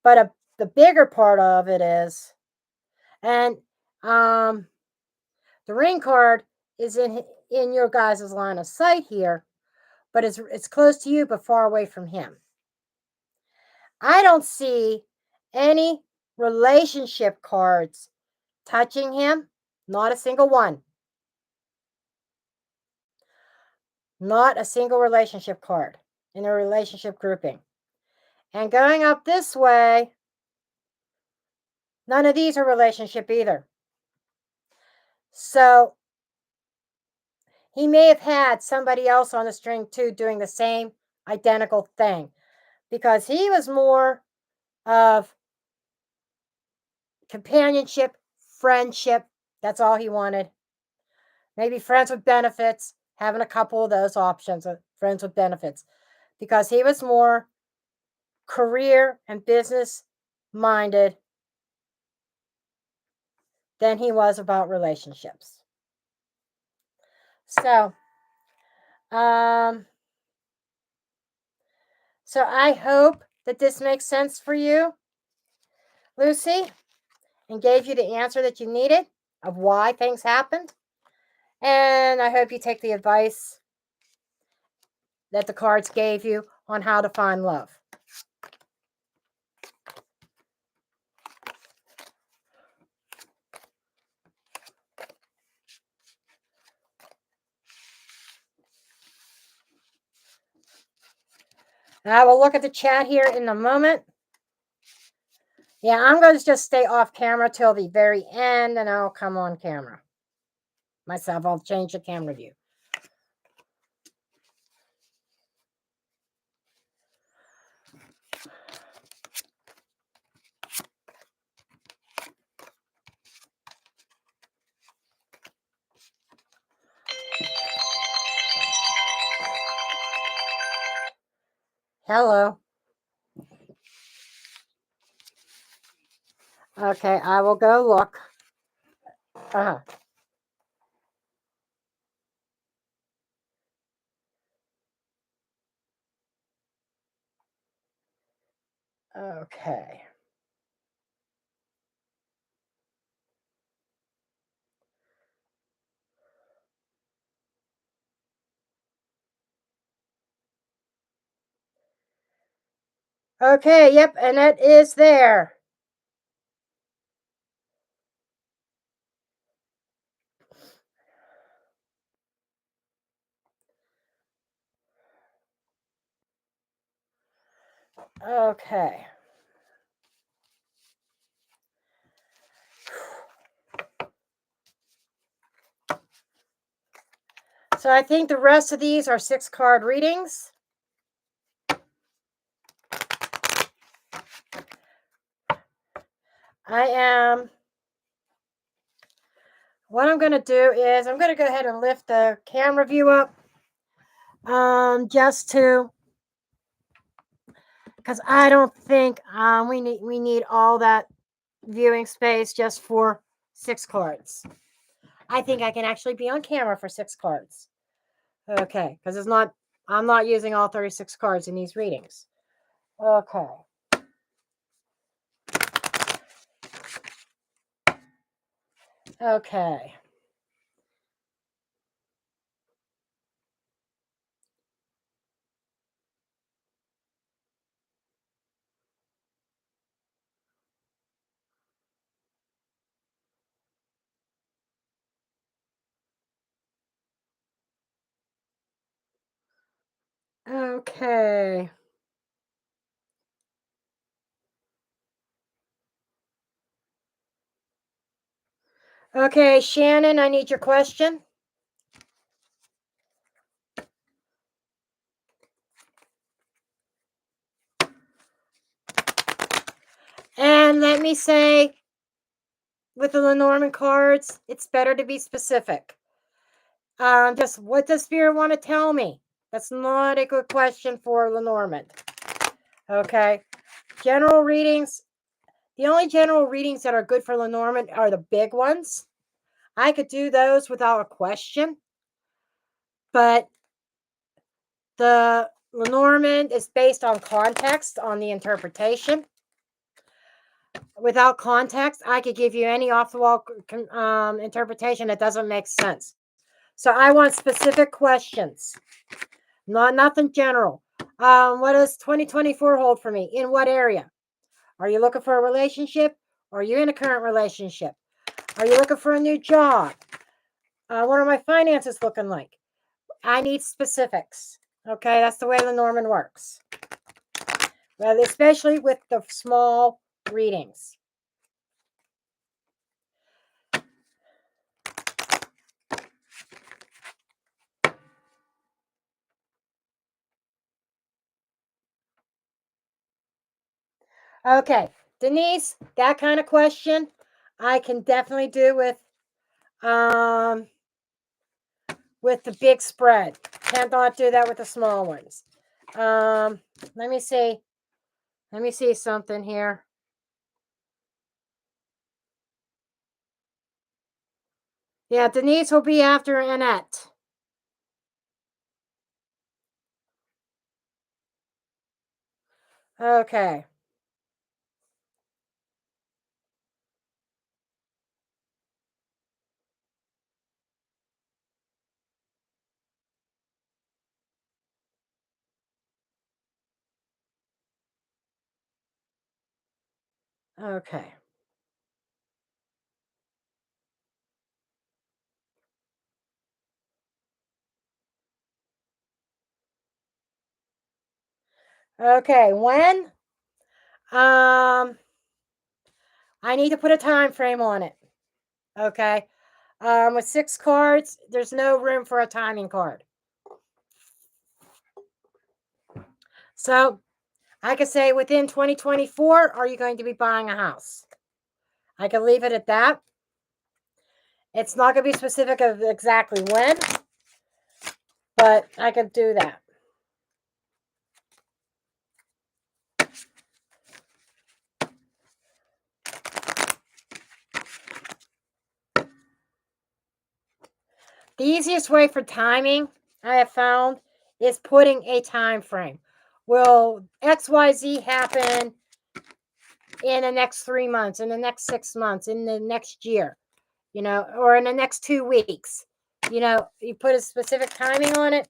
But the bigger part of it is, and the ring card is in your guys' line of sight here, but it's close to you but far away from him. I don't see any relationship cards touching him. Not a single one. Not a single relationship card in a relationship grouping. And going up this way, none of these are relationship either. So he may have had somebody else on the string too doing the same identical thing, because he was more of companionship, friendship. That's all he wanted. Maybe friends with benefits, having a couple of those options of friends with benefits, because he was more career and business minded than he was about relationships. So, um, so I hope that this makes sense for you, Lucy, and gave you the answer that you needed of why things happened. And I hope you take the advice that the cards gave you on how to find love. And I will look at the chat here in a moment. Yeah, I'm going to just stay off camera till the very end, and I'll come on camera myself. I'll change the camera view. Hello. Okay, I will go look. Okay. Okay, yep, and it is there. Okay. So I think the rest of these are 6-card readings. What I'm going to do is I'm going to go ahead and lift the camera view up. Just to, because I don't think we need all that viewing space just for 6 cards. I think I can actually be on camera for 6 cards. Okay, because I'm not using all 36 cards in these readings. Okay. Okay. Okay. Okay, Shannon, I need your question. And let me say, with the Lenormand cards, it's better to be specific. Just what does Spirit want to tell me? That's not a good question for Lenormand. Okay. General readings. The only general readings that are good for Lenormand are the big ones. I could do those without a question. But the Lenormand is based on context, on the interpretation. Without context, I could give you any off the wall interpretation that doesn't make sense. So I want specific questions, not nothing general. What does 2024 hold for me? In what area? Are you looking for a relationship? Or are you in a current relationship? Are you looking for a new job? What are my finances looking like? I need specifics. Okay, that's the way Lenormand works. Well, especially with the small readings. Okay, Denise, that kind of question I can definitely do with the big spread. Cannot do that with the small ones. Let me see. Let me see something here. Yeah, Denise will be after Annette. Okay. Okay. Okay. When? I need to put a time frame on it. Okay. With 6 cards, there's no room for a timing card. So I could say within 2024, are you going to be buying a house? I can leave it at that. It's not going to be specific of exactly when, but I could do that. The easiest way for timing, I have found, is putting a time frame. Will XYZ happen in the next 3 months, in the next 6 months, in the next year, or in the next 2 weeks? You put a specific timing on it.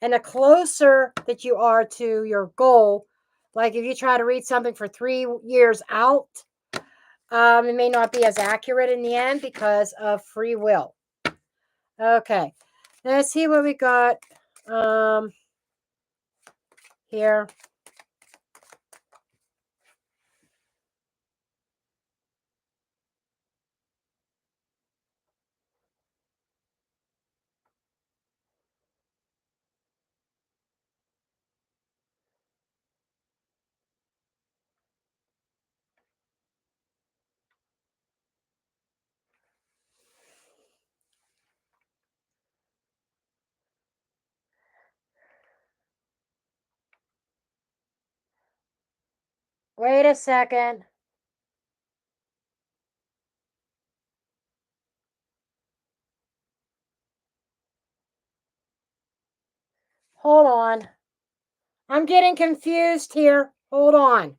And the closer that you are to your goal, like if you try to read something for 3 years out, it may not be as accurate in the end because of free will. Okay, let's see what we got here. Wait a second. Hold on. I'm getting confused here. Hold on.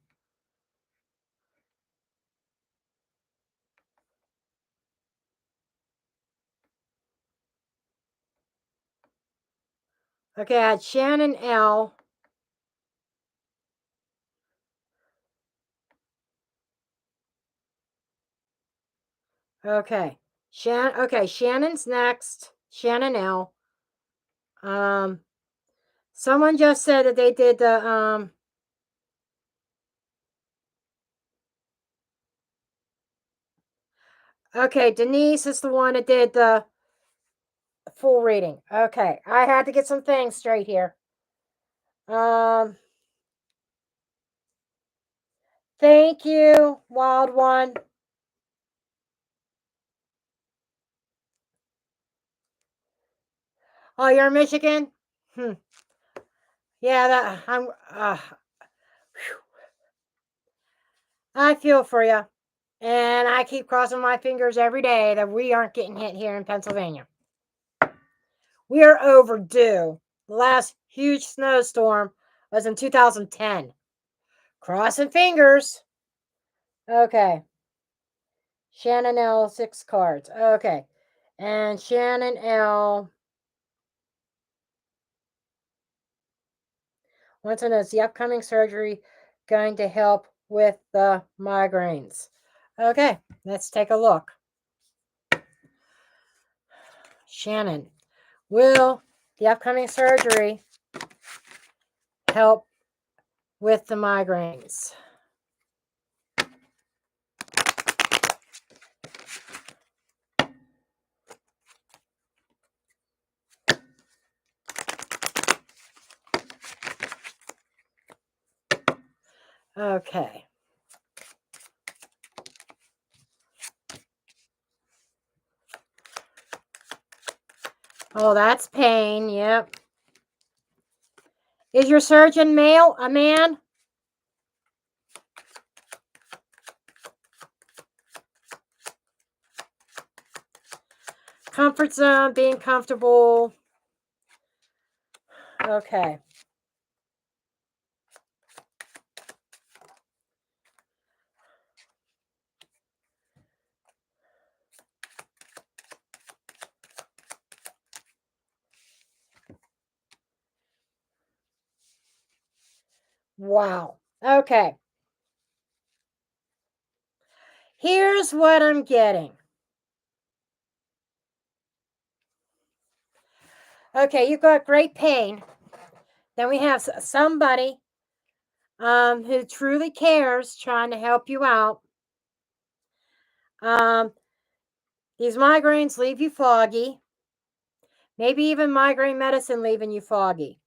Okay, I had Shannon L. Okay. Shannon's next. Shannon L. Someone just said that they did the okay, Denise is the one that did the full reading. Okay, I had to get some things straight here. Thank you, Wild One. Oh, you're in Michigan? Yeah, that I'm. I feel for you, and I keep crossing my fingers every day that we aren't getting hit here in Pennsylvania. We are overdue. The last huge snowstorm was in 2010. Crossing fingers. Okay. Shannon L, 6 cards. Okay. And Shannon L. wants to know, is the upcoming surgery going to help with the migraines? Okay, let's take a look. Shannon, will the upcoming surgery help with the migraines? Okay. Oh, that's pain. Yep. Is your surgeon male? A man? Comfort zone, being comfortable. Okay. Wow. Okay. Here's what I'm getting. Okay, you've got great pain. Then we have somebody who truly cares trying to help you out. These migraines leave you foggy. Maybe even migraine medicine leaving you foggy.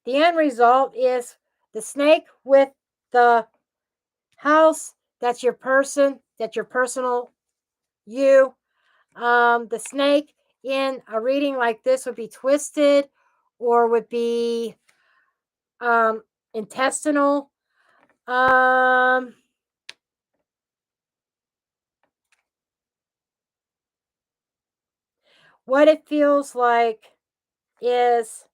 The end result is the snake with the house. That's your person. That's your personal you. The snake in a reading like this would be twisted or would be intestinal. What it feels like is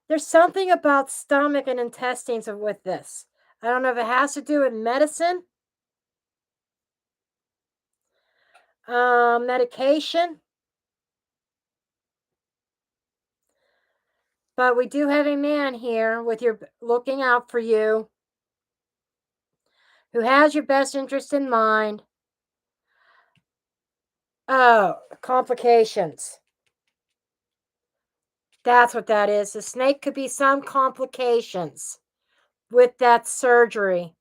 there's something about stomach and intestines with this. I don't know if it has to do with medicine, medication, but we do have a man here with your looking out for you, who has your best interest in mind. Oh, complications. That's what that is. The snake could be some complications with that surgery.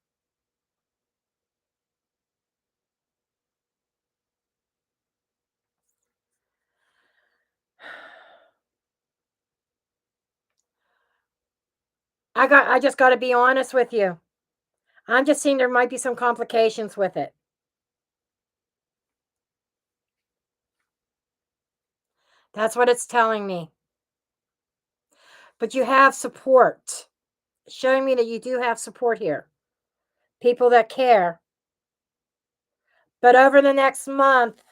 I just got to be honest with you. I'm just seeing there might be some complications with it. That's what it's telling me. But you have support, showing me that you do have support here. People that care. But over the next month,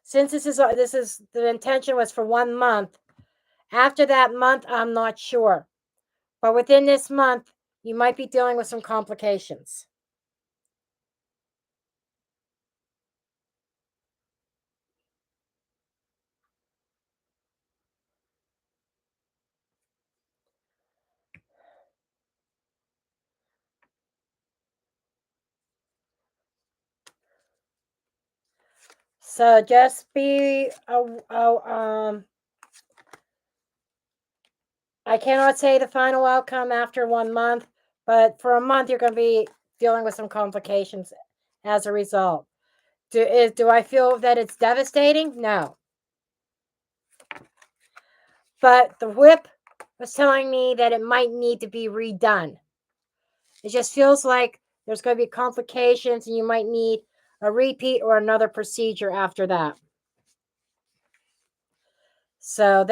since this is the intention was for 1 month. After that month, I'm not sure. But within this month, you might be dealing with some complications. So just be I cannot say the final outcome after 1 month, but for a month you're going to be dealing with some complications as a result. Do I feel that it's devastating? No. But the whip was telling me that it might need to be redone. It just feels like there's going to be complications and you might need a repeat or another procedure after that. So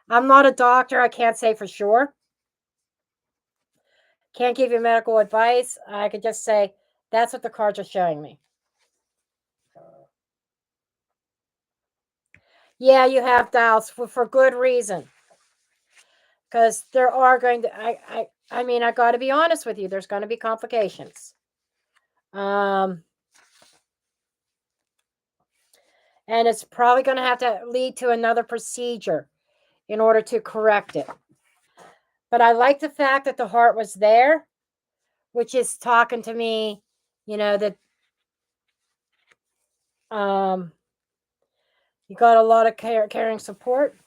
I'm not a doctor. I can't say for sure. Can't give you medical advice. I could just say that's what the cards are showing me. Yeah, you have doubts for good reason. Because there are going to, I mean, I got to be honest with you. There's going to be complications. And it's probably going to have to lead to another procedure in order to correct it. But I like the fact that the heart was there, which is talking to me, that you got a lot of caring support.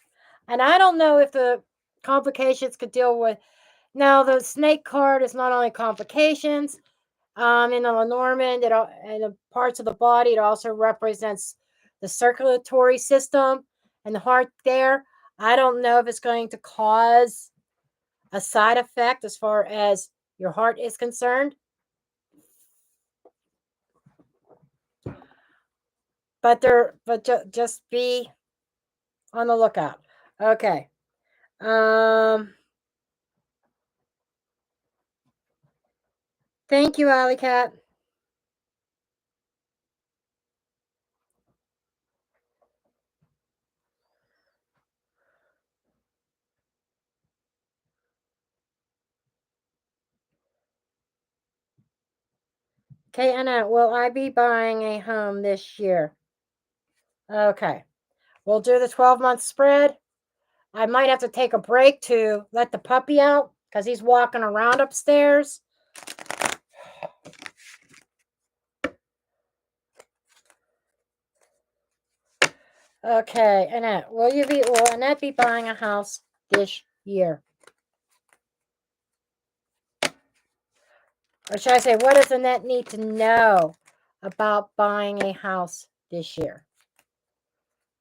And I don't know if the complications could deal with. Now, the snake card is not only complications. In the Lenormand, and the parts of the body, it also represents the circulatory system and the heart there. I don't know if it's going to cause a side effect as far as your heart is concerned. But just be on the lookout. Okay. Thank you, Alley Cat. Okay, Annette, will I be buying a home this year? Okay. We'll do the 12-month spread. I might have to take a break to let the puppy out because he's walking around upstairs. Okay, Annette, will Annette be buying a house this year? Or should I say, what does Annette need to know about buying a house this year?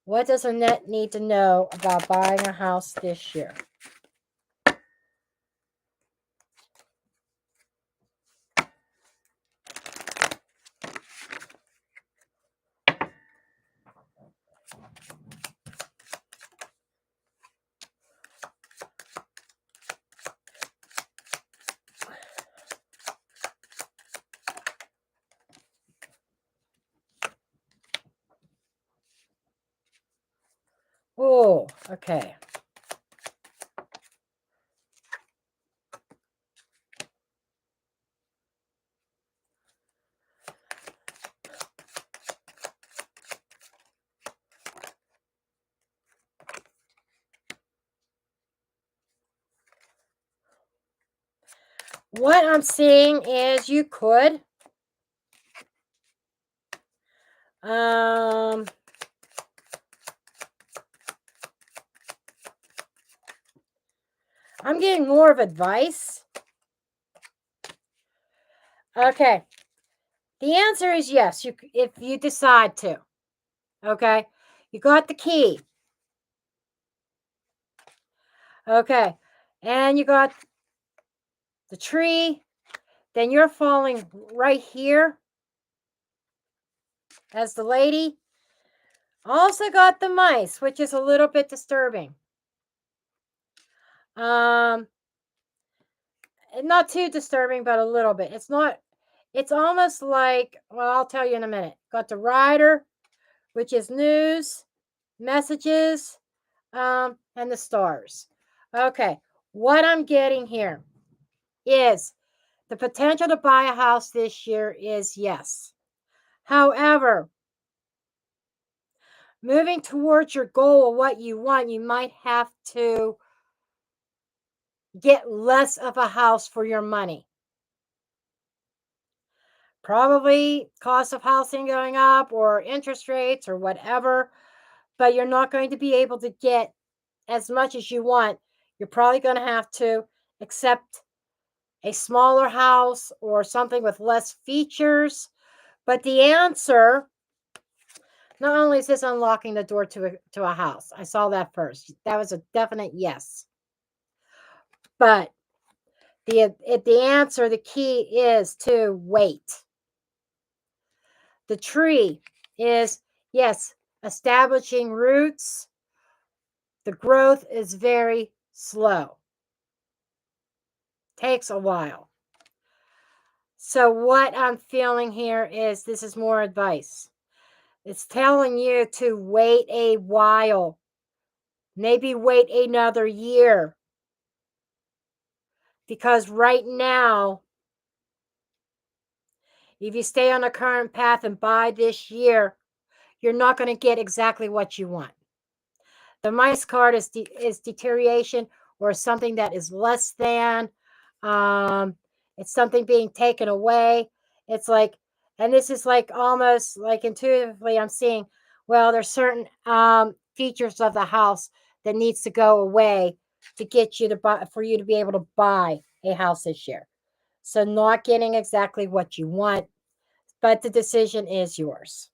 What does Annette need to know about buying a house this year? Oh, okay. What I'm seeing is you could I'm getting more of advice. Okay. The answer is yes, if you decide to. Okay. You got the key. Okay. And you got the tree. Then you're falling right here as the lady. Also got the mice, which is a little bit disturbing. Not too disturbing, but a little bit. It's almost like, well, I'll tell you in a minute. Got the rider, which is news, messages, and the stars. Okay, what I'm getting here is the potential to buy a house this year is yes. However, moving towards your goal of what you want, you might have to get less of a house for your money. Probably cost of housing going up or interest rates or whatever, but you're not going to be able to get as much as you want. You're probably going to have to accept a smaller house or something with less features. But the answer, not only is this unlocking the door to a house, I saw that first. That was a definite yes. But the answer, the key is to wait. The tree is, yes, establishing roots. The growth is very slow. Takes a while. So what I'm feeling here is this is more advice. It's telling you to wait a while. Maybe wait another year. Because right now, if you stay on a current path and buy this year, you're not going to get exactly what you want. The mice card is deterioration or something that is less than. It's something being taken away. It's like, and this is like almost like intuitively, I'm seeing, well, there's certain features of the house that needs to go away to get you to buy, for you to be able to buy a house this year. So not getting exactly what you want, but the decision is yours.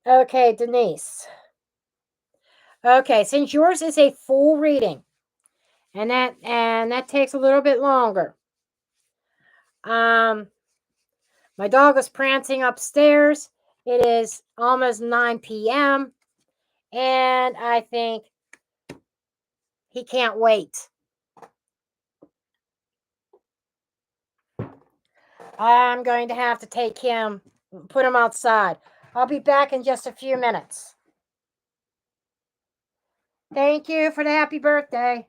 Okay, Denise. Okay, since yours is a full reading, and that takes a little bit longer. My dog is prancing upstairs. It is almost 9 p.m. and I think he can't wait. I'm going to have to take him, put him outside. I'll be back in just a few minutes. Thank you for the happy birthday.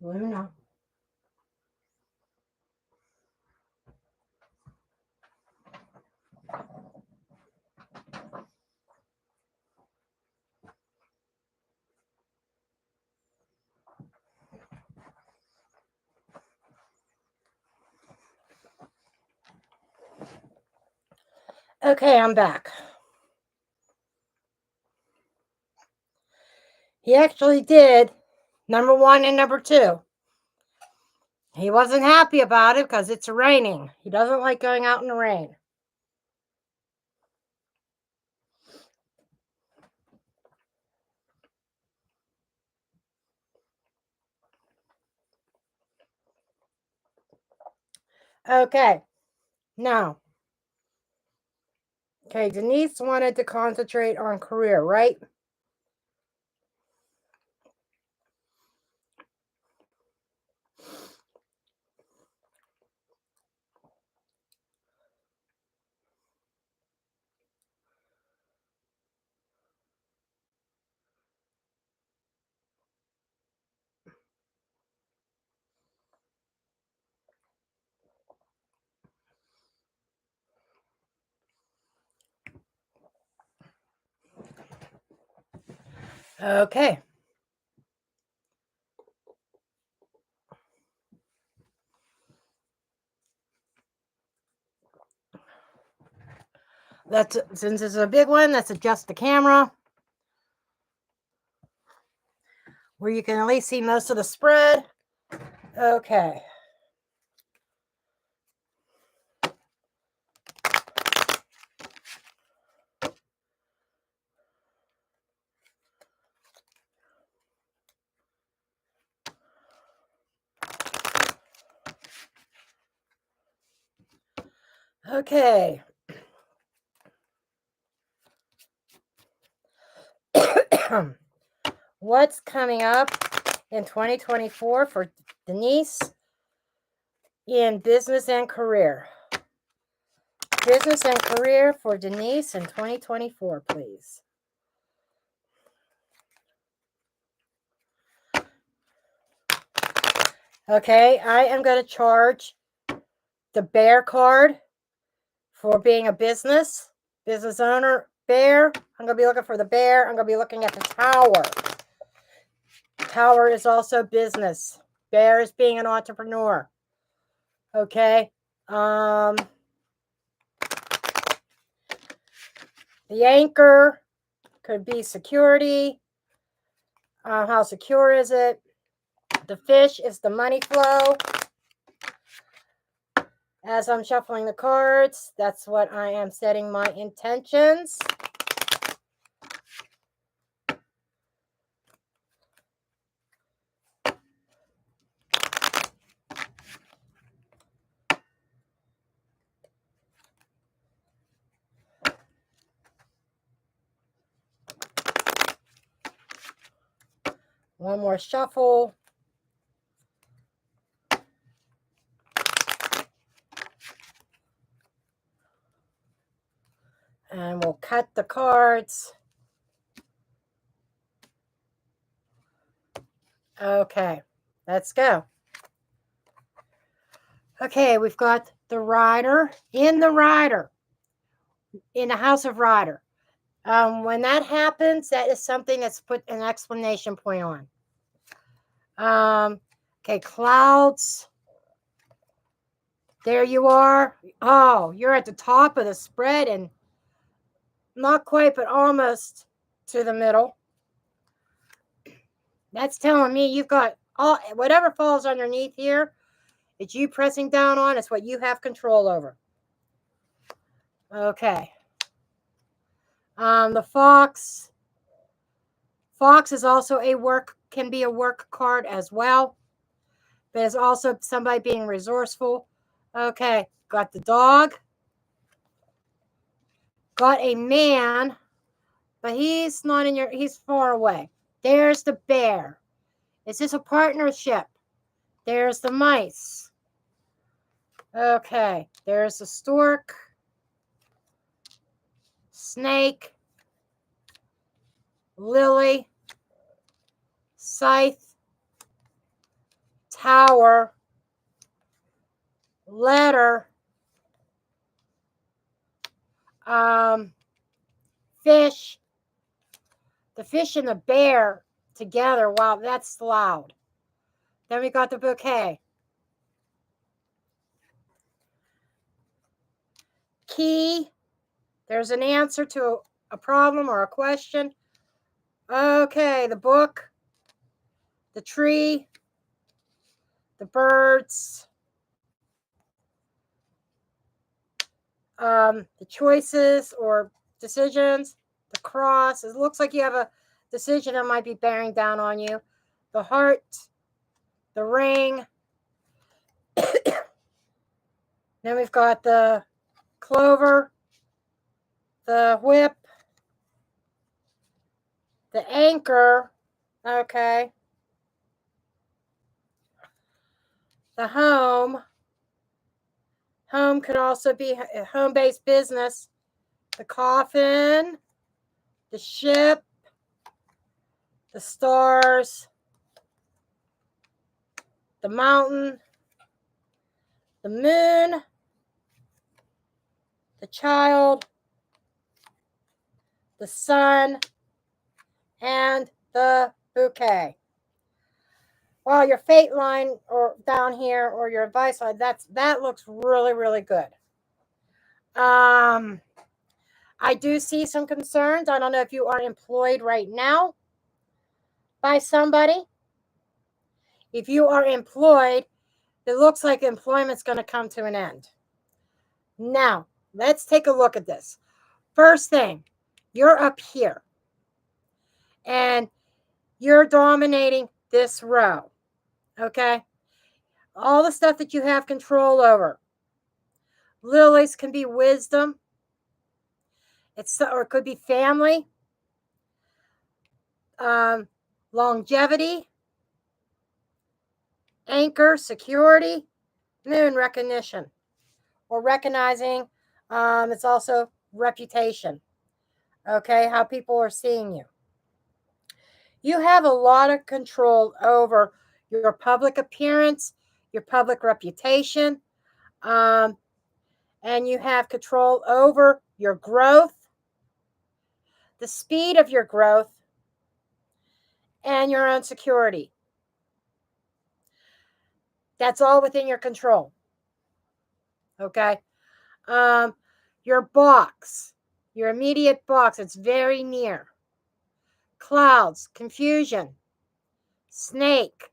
Luna. Okay, I'm back. He actually did number 1 and number 2. He wasn't happy about it because it's raining. He doesn't like going out in the rain. Okay, now. Okay, Denise wanted to concentrate on career, right? Okay. Since it's a big one, let's adjust the camera where you can at least see most of the spread. Okay. Okay. What's coming up in 2024 for Denise in business and career? Business and career for Denise in 2024, please. Okay, I am going to charge the bear card for being a business owner. Bear. I'm going to be looking for the bear. I'm going to be looking at the tower. Tower is also business. Bear is being an entrepreneur. Okay. The anchor could be security. How secure is it? The fish is the money flow. As I'm shuffling the cards, that's what I am setting my intentions. One more shuffle. And we'll cut the cards. Okay, let's go. Okay, we've got the rider. In the rider, in the House of Rider. When that happens, that is something that's put an explanation point on. Okay, clouds. There you are. Oh, you're at the top of the spread and not quite, but almost to the middle. That's telling me you've got all whatever falls underneath here. It's you pressing down on. It's what you have control over. Okay. The fox. Fox is also can be a work card as well. But it's also somebody being resourceful. Okay. Got the dog. Got a man, but he's not in he's far away. There's the bear. Is this a partnership? There's the mice. Okay. There's the stork. Snake. Lily. Scythe. Tower. Letter. Fish. The fish and the bear together. Wow, that's loud. Then we got the bouquet. Key. There's an answer to a problem or a question. Okay, the book. The tree. The birds. The choices or decisions. The cross. It looks like you have a decision that might be bearing down on you. The heart. The ring. Then we've got the clover. The whip. The anchor. Okay. The home. Home could also be a home-based business. The coffin. The ship. The stars. The mountain. The moon. The child. The sun. And the bouquet. Well, your fate line or down here or your advice line, that looks really, really good. I do see some concerns. I don't know if you are employed right now by somebody. If you are employed, it looks like employment's going to come to an end. Now, let's take a look at this. First thing, you're up here. And you're dominating this row. Okay? All the stuff that you have control over. Lilies can be wisdom. Or it could be family. Longevity. Anchor, security. Moon, recognition. Or recognizing. It's also reputation. Okay? How people are seeing you. You have a lot of control over your public appearance, your public reputation, and you have control over your growth, the speed of your growth, and your own security. That's all within your control. Okay? Your box, your immediate box, it's very near. Clouds, confusion, snake,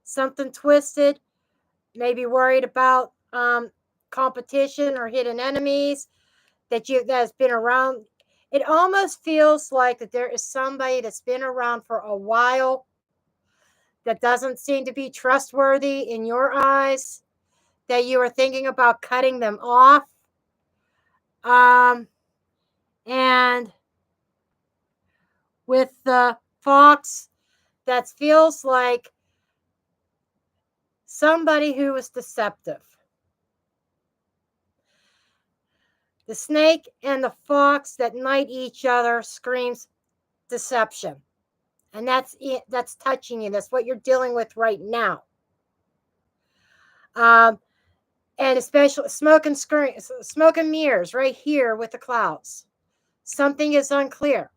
something twisted, maybe worried about competition or hidden enemies that's been around. It almost feels like that there is somebody that's been around for a while that doesn't seem to be trustworthy in your eyes, that you are thinking about cutting them off. And with the fox, that feels like somebody who is deceptive. The snake and the fox that knight each other screams deception. And that's it. That's touching you. That's what you're dealing with right now. And especially smoke and mirrors right here with the clouds. Something is unclear,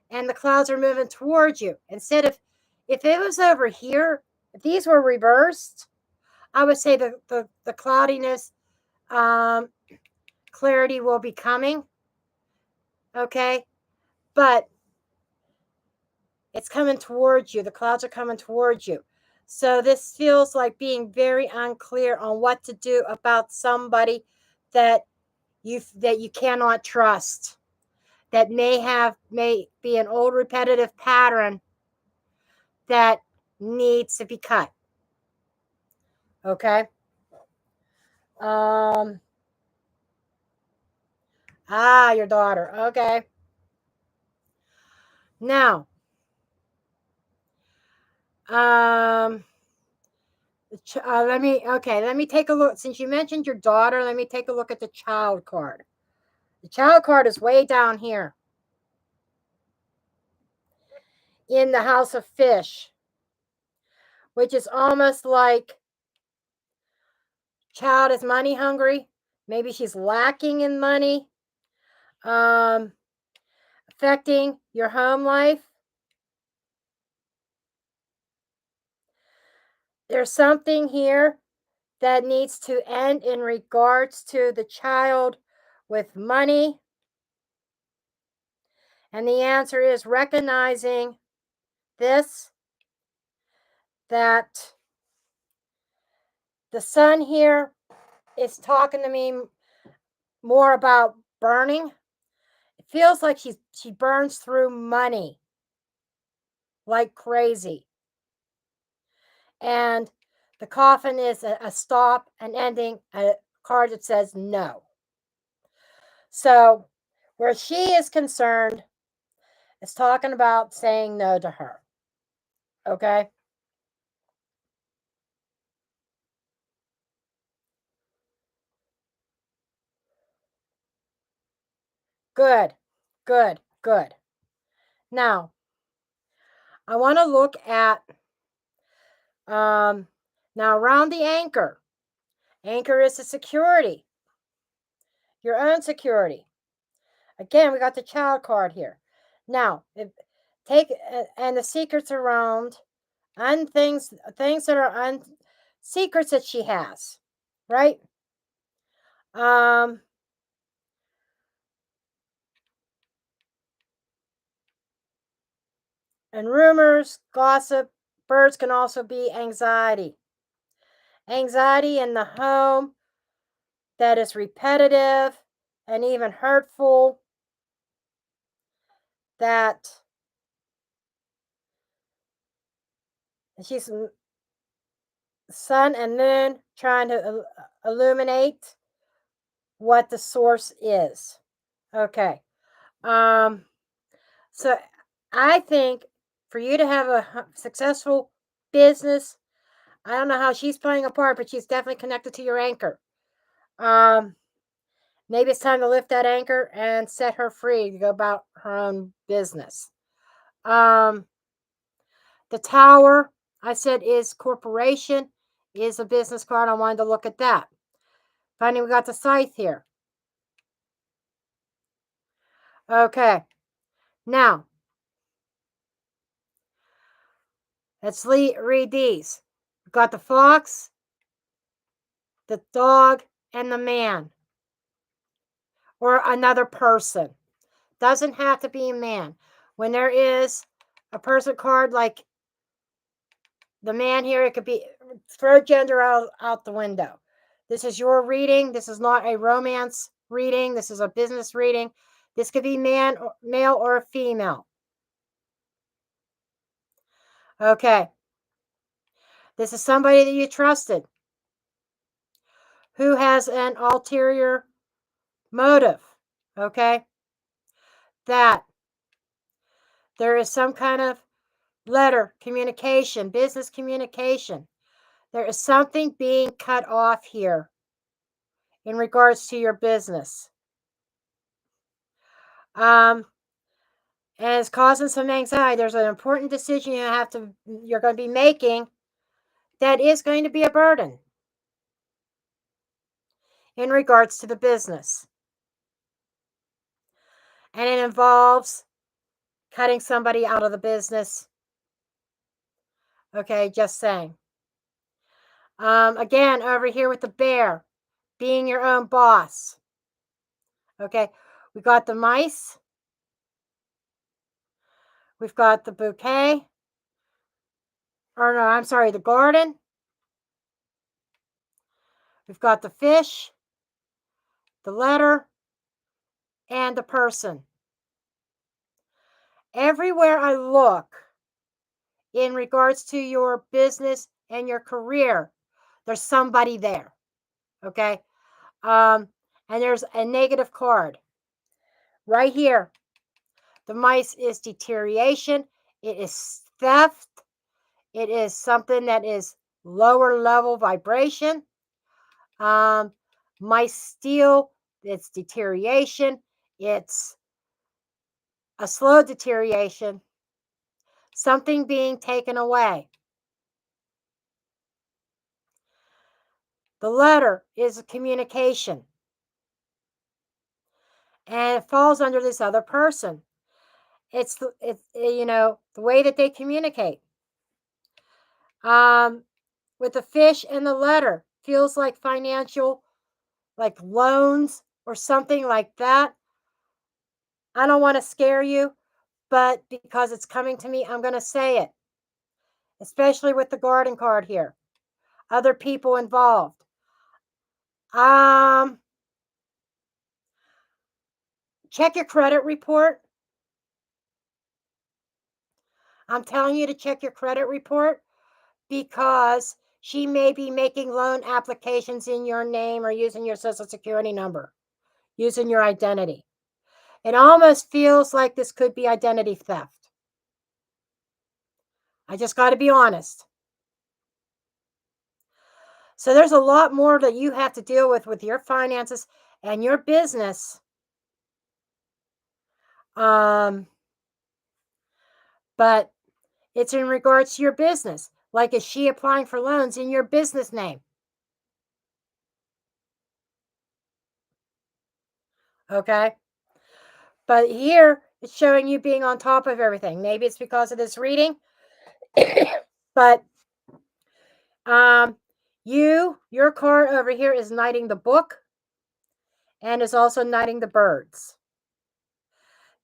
and the clouds are moving towards you. Instead of, if it was over here, if these were reversed, I would say the cloudiness, um, clarity will be coming. Okay, but it's coming towards you. The clouds are coming towards you. So this feels like being very unclear on what to do about somebody that you cannot trust. That may be an old repetitive pattern that needs to be cut. Okay. Um your daughter. Okay. Now, um let me take a look. Since you mentioned your daughter, let me take a look at the child card. The child card is way down here in the house of fish, which is almost like child is money hungry. Maybe she's lacking in money, um, affecting your home life. There's something here that needs to end in regards to the child with money. And the answer is recognizing this, that the sun here is talking to me more about burning. It feels like she burns through money like crazy. And the coffin is a stop, an ending, a card that says no. So where she is concerned, it's talking about saying no to her. Okay? Good, good, good. Now, I want to look at now around the anchor. Anchor is the security, your own security. Again, we got the child card here. Now, take and the secrets around things that are secrets that she has, right? Um, and rumors, gossip, birds can also be anxiety. Anxiety in the home that is repetitive and even hurtful. That she's sun and moon trying to illuminate what the source is. Okay. Um, so I think for you to have a successful business, I don't know how she's playing a part, but she's definitely connected to your anchor. Um, maybe it's time to lift that anchor and set her free to go about her own business. Um, the tower, I said, is corporation, is a business card. I wanted to look at that. Finally, we got the scythe here. Okay. Now, let's read these. We've got the fox, the dog, and the man, or another person. Doesn't have to be a man. When there is a person card like the man here, it could be, throw gender out the window. This is your reading. This is not a romance reading. This is a business reading. This could be male or female. Okay. This is somebody that you trusted who has an ulterior motive. Okay. That there is some kind of letter communication, business communication. There is something being cut off here in regards to your business. And it's causing some anxiety. There's an important decision you're going to be making that is going to be a burden. in regards to the business. And it involves cutting somebody out of the business. Okay, just saying. Again, over here with the bear, being your own boss. Okay, we got the mice. We've got the bouquet. Or no, I'm sorry, the garden. We've got the fish, the letter, and the person. Everywhere I look in regards to your business and your career, there's somebody there. Okay. And there's a negative card right here. The mice is deterioration. It is theft. It is something that is lower level vibration. Mice steal. It's deterioration. It's a slow deterioration. Something being taken away. The letter is a communication. And it falls under this other person. It's the way that they communicate. With the fish and the letter, feels like financial, like loans or something like that. I don't want to scare you, but because it's coming to me, I'm going to say it. Especially with the garden card here. Other people involved. Check your credit report. I'm telling you to check your credit report because she may be making loan applications in your name or using your social security number, using your identity. It almost feels like this could be identity theft. I just got to be honest. So there's a lot more that you have to deal with your finances and your business. But it's in regards to your business. Like, is she applying for loans in your business name? Okay. But here it's showing you being on top of everything. Maybe it's because of this reading. But your card over here is knighting the book and is also knighting the birds.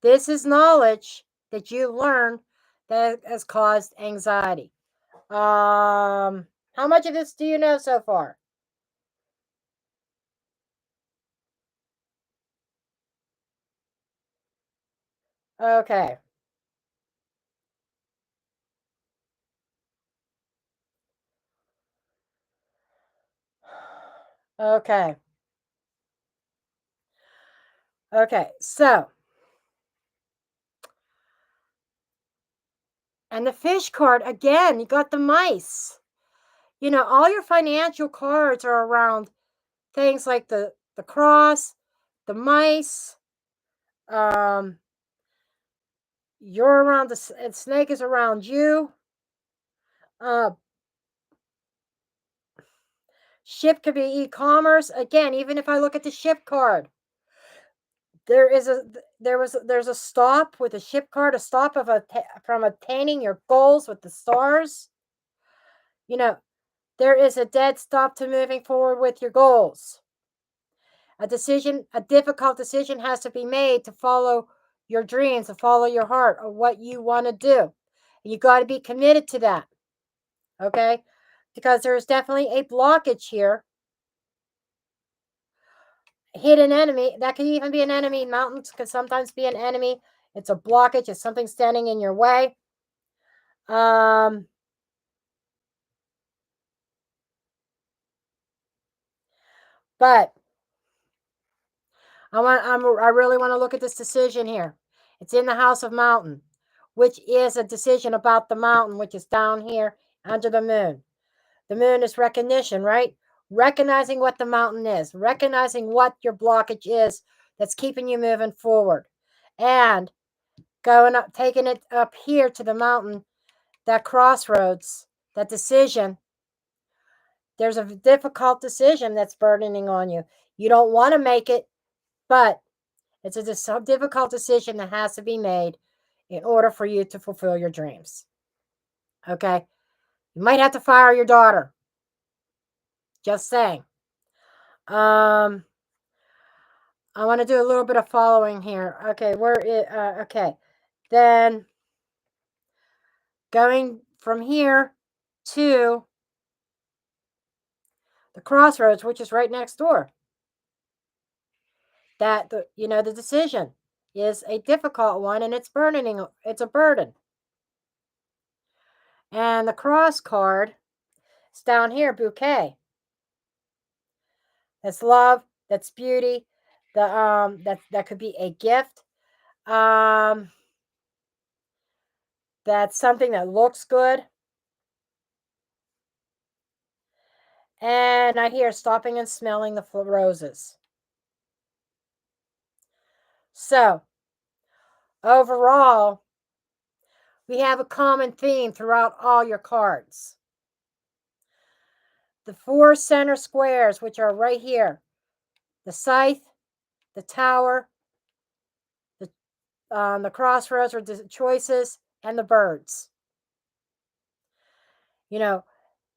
This is knowledge that you learn that has caused anxiety. How much of this do you know so far? Okay. Okay. Okay. So, and the fish card, again, you got the mice. All your financial cards are around things like the cross, the mice. You're around the snake is around you. Ship could be e-commerce. Again, even if I look at the ship card, there's a stop with a ship card, a stop from attaining your goals with the stars. There is a dead stop to moving forward with your goals. A difficult decision has to be made to follow your dreams, to follow your heart, or what you want to do. You got to be committed to that. Okay? Because there's definitely a blockage here. Hidden enemy. That could even be an enemy. Mountains could sometimes be an enemy. It's a blockage. It's something standing in your way. But I really want to look at this decision here. It's in the House of Mountain, which is a decision about the mountain, which is down here under the moon. The moon is recognition, right? Recognizing what the mountain is, recognizing what your blockage is that's keeping you moving forward, and going up, taking it up here to the mountain, that crossroads, that decision. There's a difficult decision that's burdening on you. You don't want to make it, but it's a difficult decision that has to be made in order for you to fulfill your dreams. Okay? You might have to fire your daughter. Just saying. I want to do a little bit of following here. Okay, okay. Then going from here to the crossroads, which is right next door. The decision is a difficult one, and it's burdening. It's a burden. And the cross card is down here, bouquet. That's love. That's beauty. That could be a gift. That's something that looks good. And I hear stopping and smelling the roses. So, overall, we have a common theme throughout all your cards. The 4 center squares, which are right here, the scythe, the tower, the crossroads or the choices, and the birds.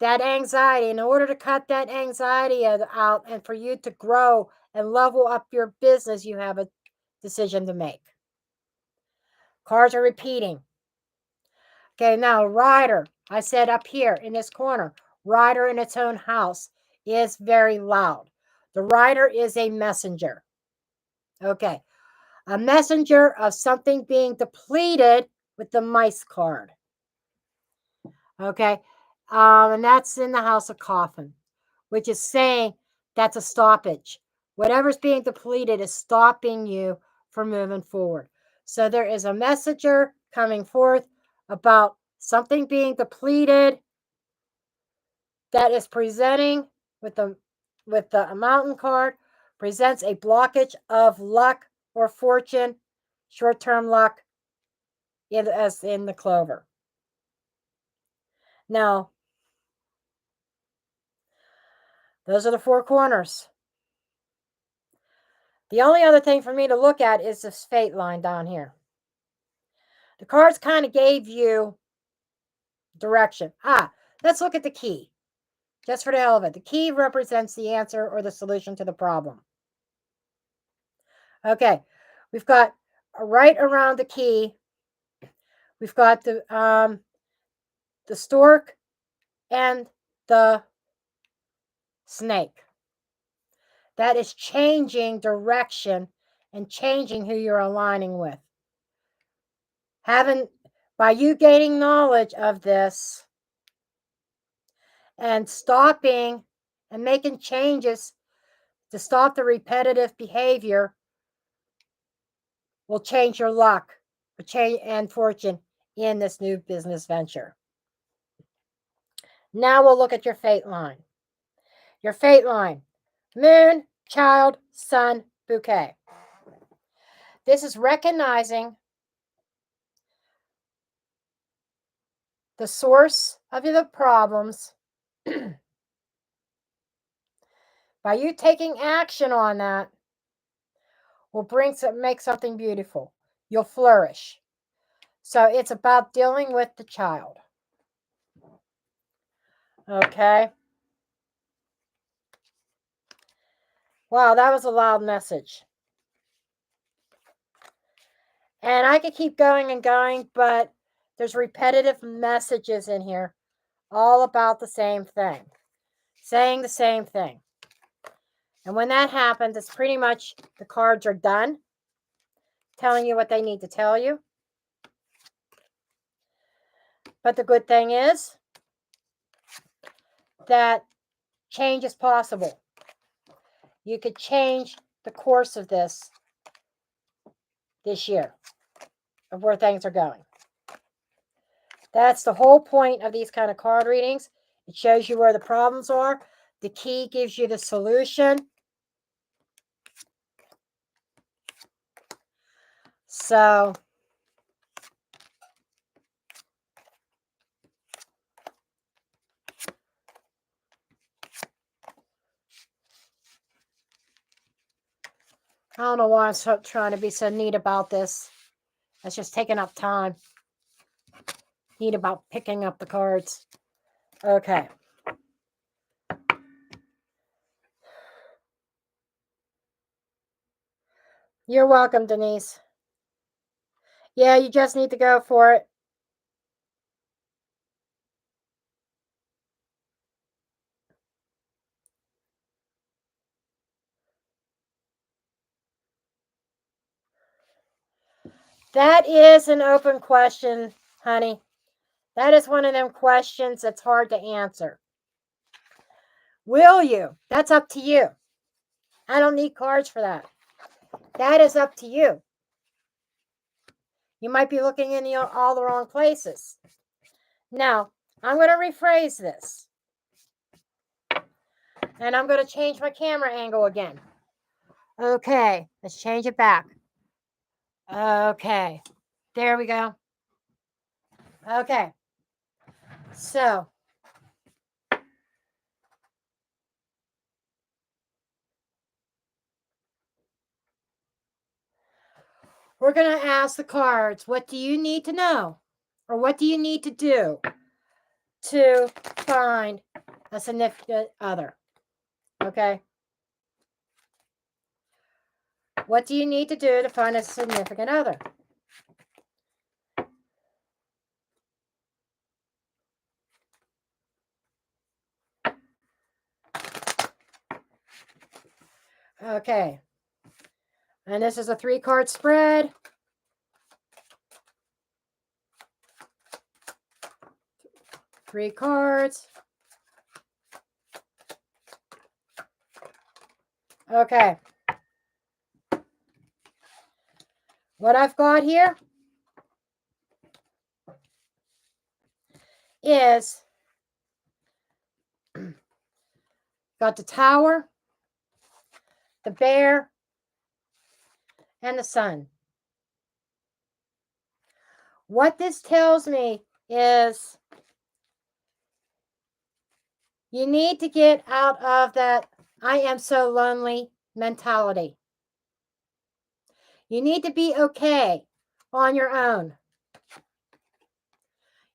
That anxiety, in order to cut that anxiety out and for you to grow and level up your business, you have a decision to make. Cards are repeating. Okay, now rider, I said up here in this corner, rider in its own house is very loud. The rider is a messenger. Okay, a messenger of something being depleted with the mice card. Okay, and that's in the house of coffin, which is saying that's a stoppage. Whatever's being depleted is stopping you from moving forward. So there is a messenger coming forth about something being depleted that is presenting with the mountain card, presents a blockage of luck or fortune, short-term luck, as in the clover. Now, those are the 4 corners. The only other thing for me to look at is this fate line down here. The cards kind of gave you direction. Let's look at the key. Just for the hell of it. The key represents the answer or the solution to the problem. Okay, we've got right around the key, we've got the stork and the snake. That is changing direction and changing who you're aligning with. By you gaining knowledge of this and stopping and making changes to stop the repetitive behavior will change your luck and fortune in this new business venture. Now we'll look at your fate line. Your fate line: moon, child, sun, bouquet. This is recognizing the source of the problems. By you taking action on that will make something beautiful. You'll flourish. So it's about dealing with the child. Okay. Wow, that was a loud message. And I could keep going and going, but there's repetitive messages in here all about the same thing, saying the same thing. And when that happens, it's pretty much the cards are done, telling you what they need to tell you. But the good thing is that change is possible. You could change the course of this year, of where things are going. That's the whole point of these kind of card readings. It shows you where the problems are. The key gives you the solution. So, I don't know why I'm trying to be so neat about this. It's just taking up time. Neat about picking up the cards. Okay. You're welcome, Denise. Yeah, you just need to go for it. That is an open question, honey. That is one of them questions that's hard to answer. Will you? That's up to you. I don't need cards for that. That is up to you. You might be looking in all the wrong places. Now, I'm going to rephrase this. And I'm going to change my camera angle again. Okay, let's change it back. Okay, there we go. Okay, so we're going to ask the cards, what do you need to know? Or what do you need to do to find a significant other? Okay. What do you need to do to find a significant other? Okay. And this is a 3-card spread. Three cards. Okay. What I've got here is got the Tower, the Bear, and the Sun. What this tells me is you need to get out of that I am so lonely mentality. You need to be okay on your own.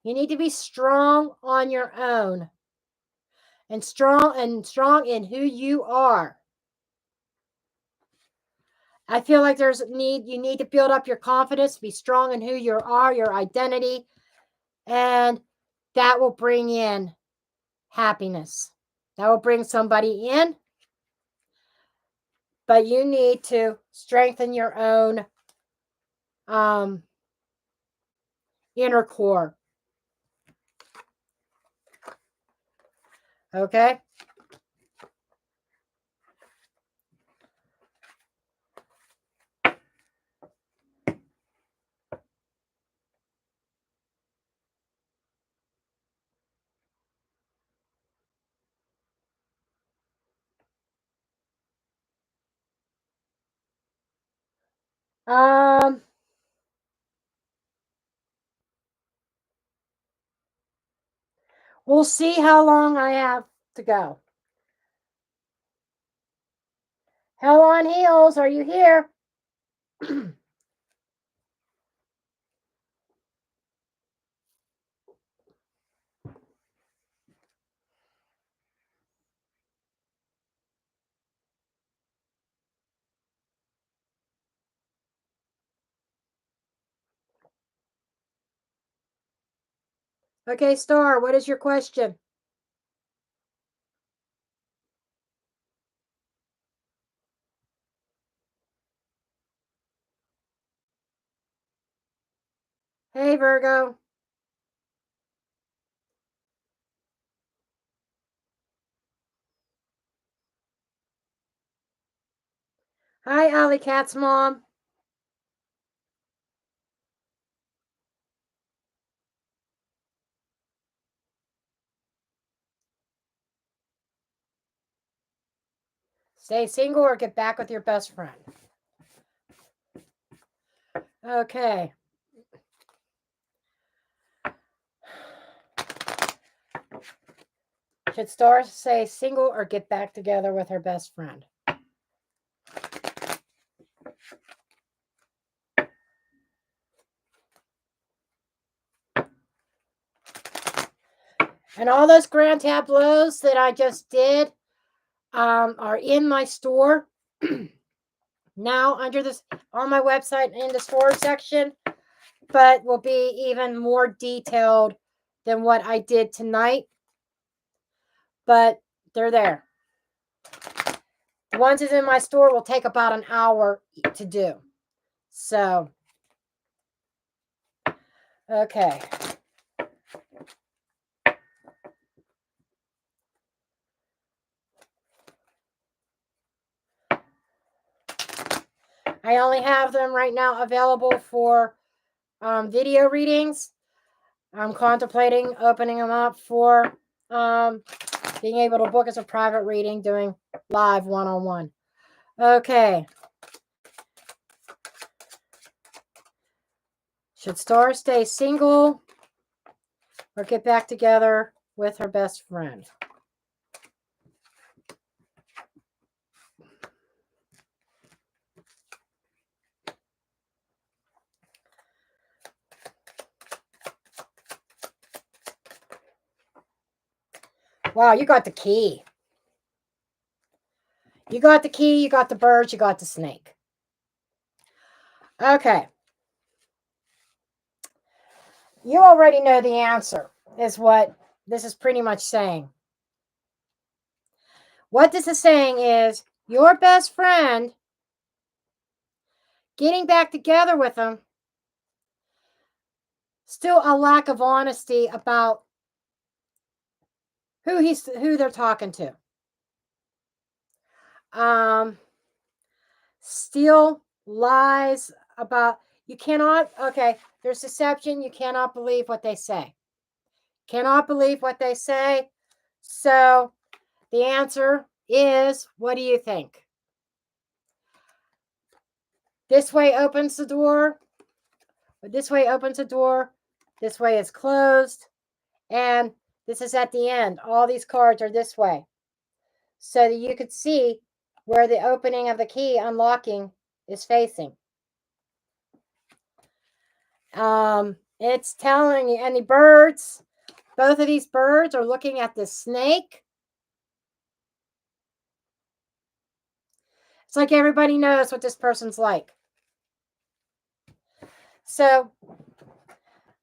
You need to be strong on your own and strong in who you are. I feel like you need to build up your confidence, be strong in who you are, your identity, and that will bring in happiness. That will bring somebody in, but you need to strengthen your own inner core. Okay? We'll see how long I have to go. Hell on Heels, are you here? Okay, Star, what is your question? Hey, Virgo. Hi, Alley Cat's mom. Stay single or get back with your best friend. Okay. Should Star say single or get back together with her best friend? And all those grand tableaus that I just did are in my store now under this on my website in the store section, but will be even more detailed than what I did tonight. But they're there. The ones that's in my store will take about an hour to do. So, okay. I only have them right now available for video readings. I'm contemplating opening them up for being able to book as a private reading, doing live one-on-one. Okay. Should Star stay single or get back together with her best friend? Wow, you got the key. You got the key, you got the birds, you got the snake. Okay. You already know the answer, is what this is pretty much saying. What this is saying is your best friend getting back together with them, still a lack of honesty about who they're talking to. Still lies about you cannot, okay, there's deception, you cannot believe what they say. Cannot believe what they say. So the answer is, what do you think? This way opens the door. This way opens the door. This way is closed. And this is at the end. All these cards are this way. So that you could see where the opening of the key unlocking is facing. It's telling you, and the birds, both of these birds are looking at the snake. It's like everybody knows what this person's like. So,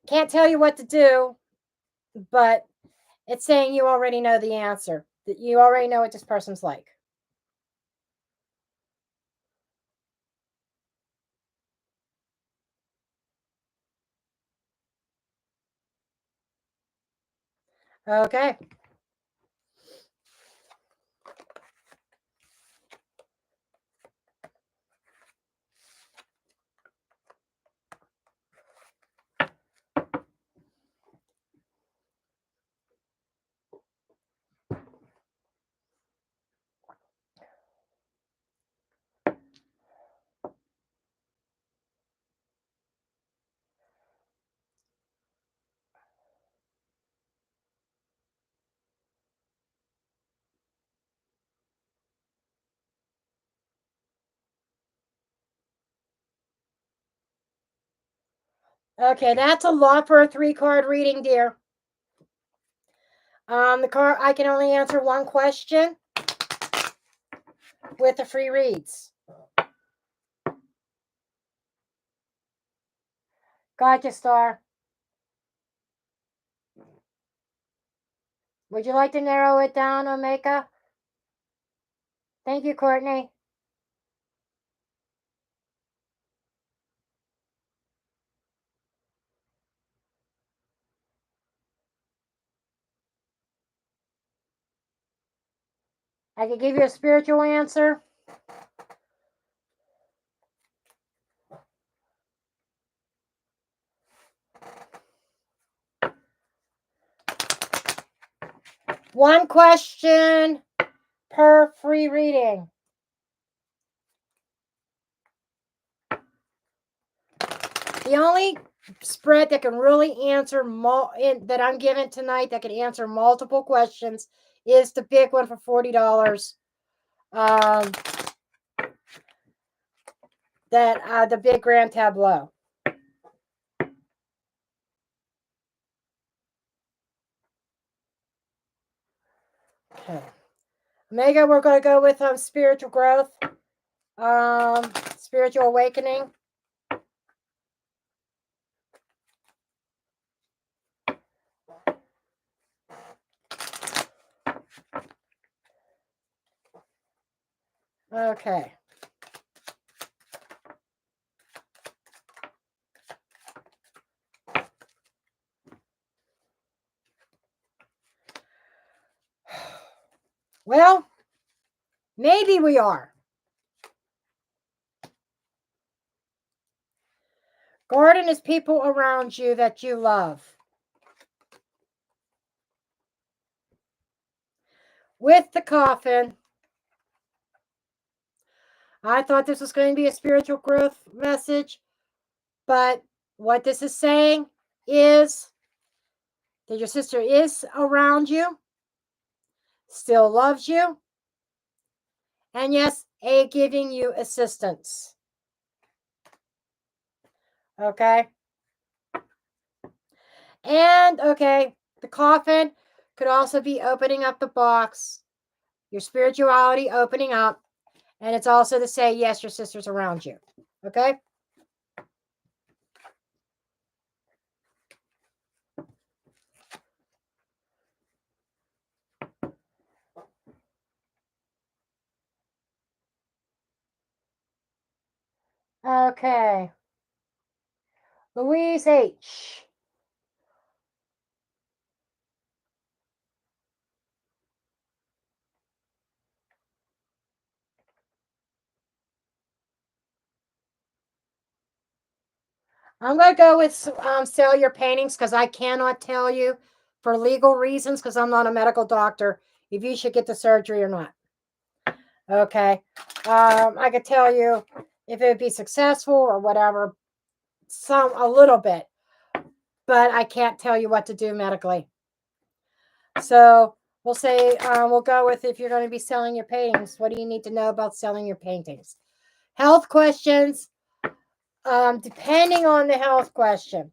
can't tell you what to do, but it's saying you already know the answer. That you already know what this person's like. Okay. Okay, that's a lot for a 3-card reading, dear. The card, I can only answer one question with the free reads. Gotcha, Star. Would you like to narrow it down, Omega? Thank you, Courtney. I could give you a spiritual answer. One question per free reading. The only spread that can really answer that I'm giving tonight that can answer multiple questions is the big one for $40. The big grand tableau. Okay. Omega, we're going to go with spiritual growth, spiritual awakening. Okay. Well, maybe we are. Garden is people around you that you love. With the coffin, I thought this was going to be a spiritual growth message, but what this is saying is that your sister is around you, still loves you, and yes, giving you assistance. Okay? And okay, the coffin could also be opening up the box, your spirituality opening up, and it's also to say, yes, your sister's around you. Okay? Okay. Louise H. I'm going to go with sell your paintings because I cannot tell you for legal reasons because I'm not a medical doctor if you should get the surgery or not. Okay. I could tell you if it would be successful or whatever, a little bit, but I can't tell you what to do medically. So we'll say, we'll go with if you're going to be selling your paintings, what do you need to know about selling your paintings? Health questions, depending on the health question.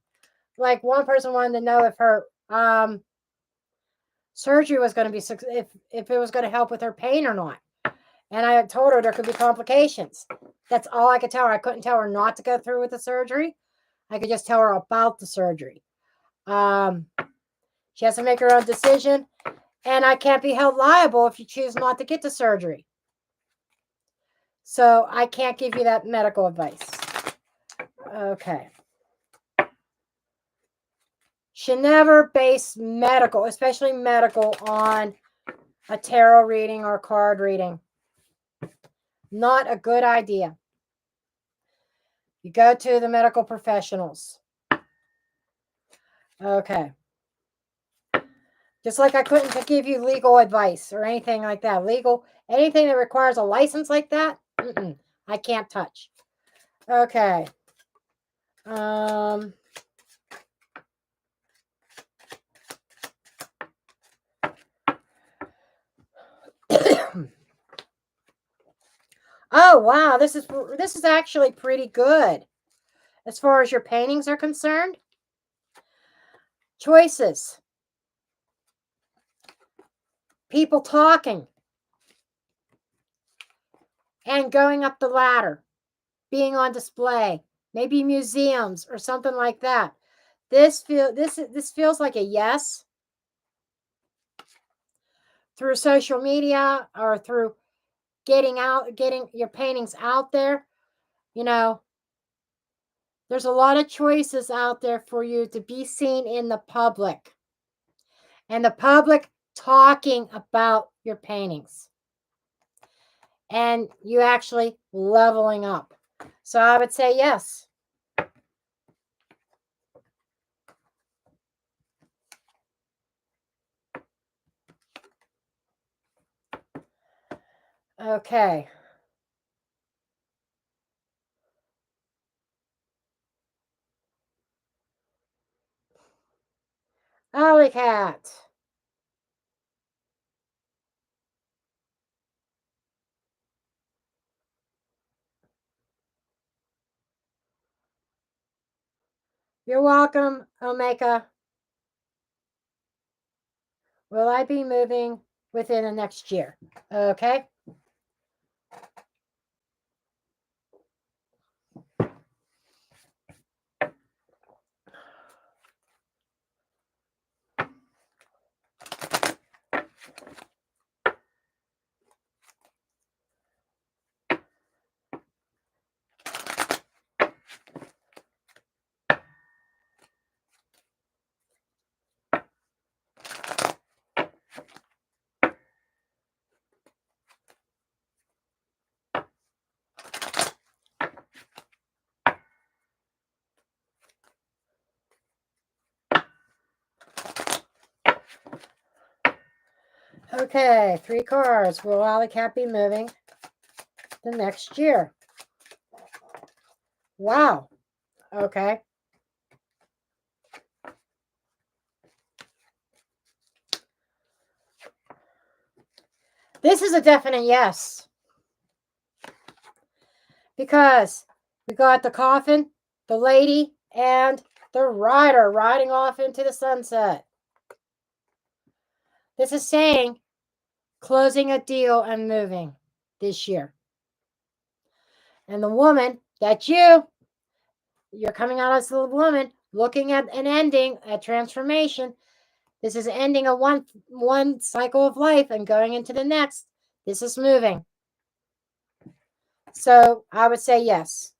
Like one person wanted to know if her surgery was going to be, if it was going to help with her pain or not. And I had told her there could be complications. That's all I could tell her. I couldn't tell her not to go through with the surgery. I could just tell her about the surgery. She has to make her own decision, and I can't be held liable if you choose not to get the surgery. So I can't give you that medical advice. Okay. Should never base medical, especially medical, on a tarot reading or card reading. Not a good idea. You go to the medical professionals. Okay. Just like I couldn't give you legal advice or anything like that. Anything that requires a license like that, I can't touch. Okay. Oh wow, this is actually pretty good as far as your paintings are concerned. Choices. People talking and going up the ladder, being on display, maybe museums or something like that. This feels like a yes. Through social media or through getting your paintings out there, there's a lot of choices out there for you to be seen in the public and the public talking about your paintings and you actually leveling up. So I would say yes. Okay. Alley cat. You're welcome, Omega. Will I be moving within the next year. Okay. Okay, 3 cards. Will Alley Cat be moving the next year? Wow. Okay. This is a definite yes. Because we got the coffin, the lady, and the rider riding off into the sunset. This is saying closing a deal and moving this year. And the woman, that's you. You're coming out as the woman, looking at an ending, a transformation. This is ending a one cycle of life and going into the next. This is moving. So I would say yes.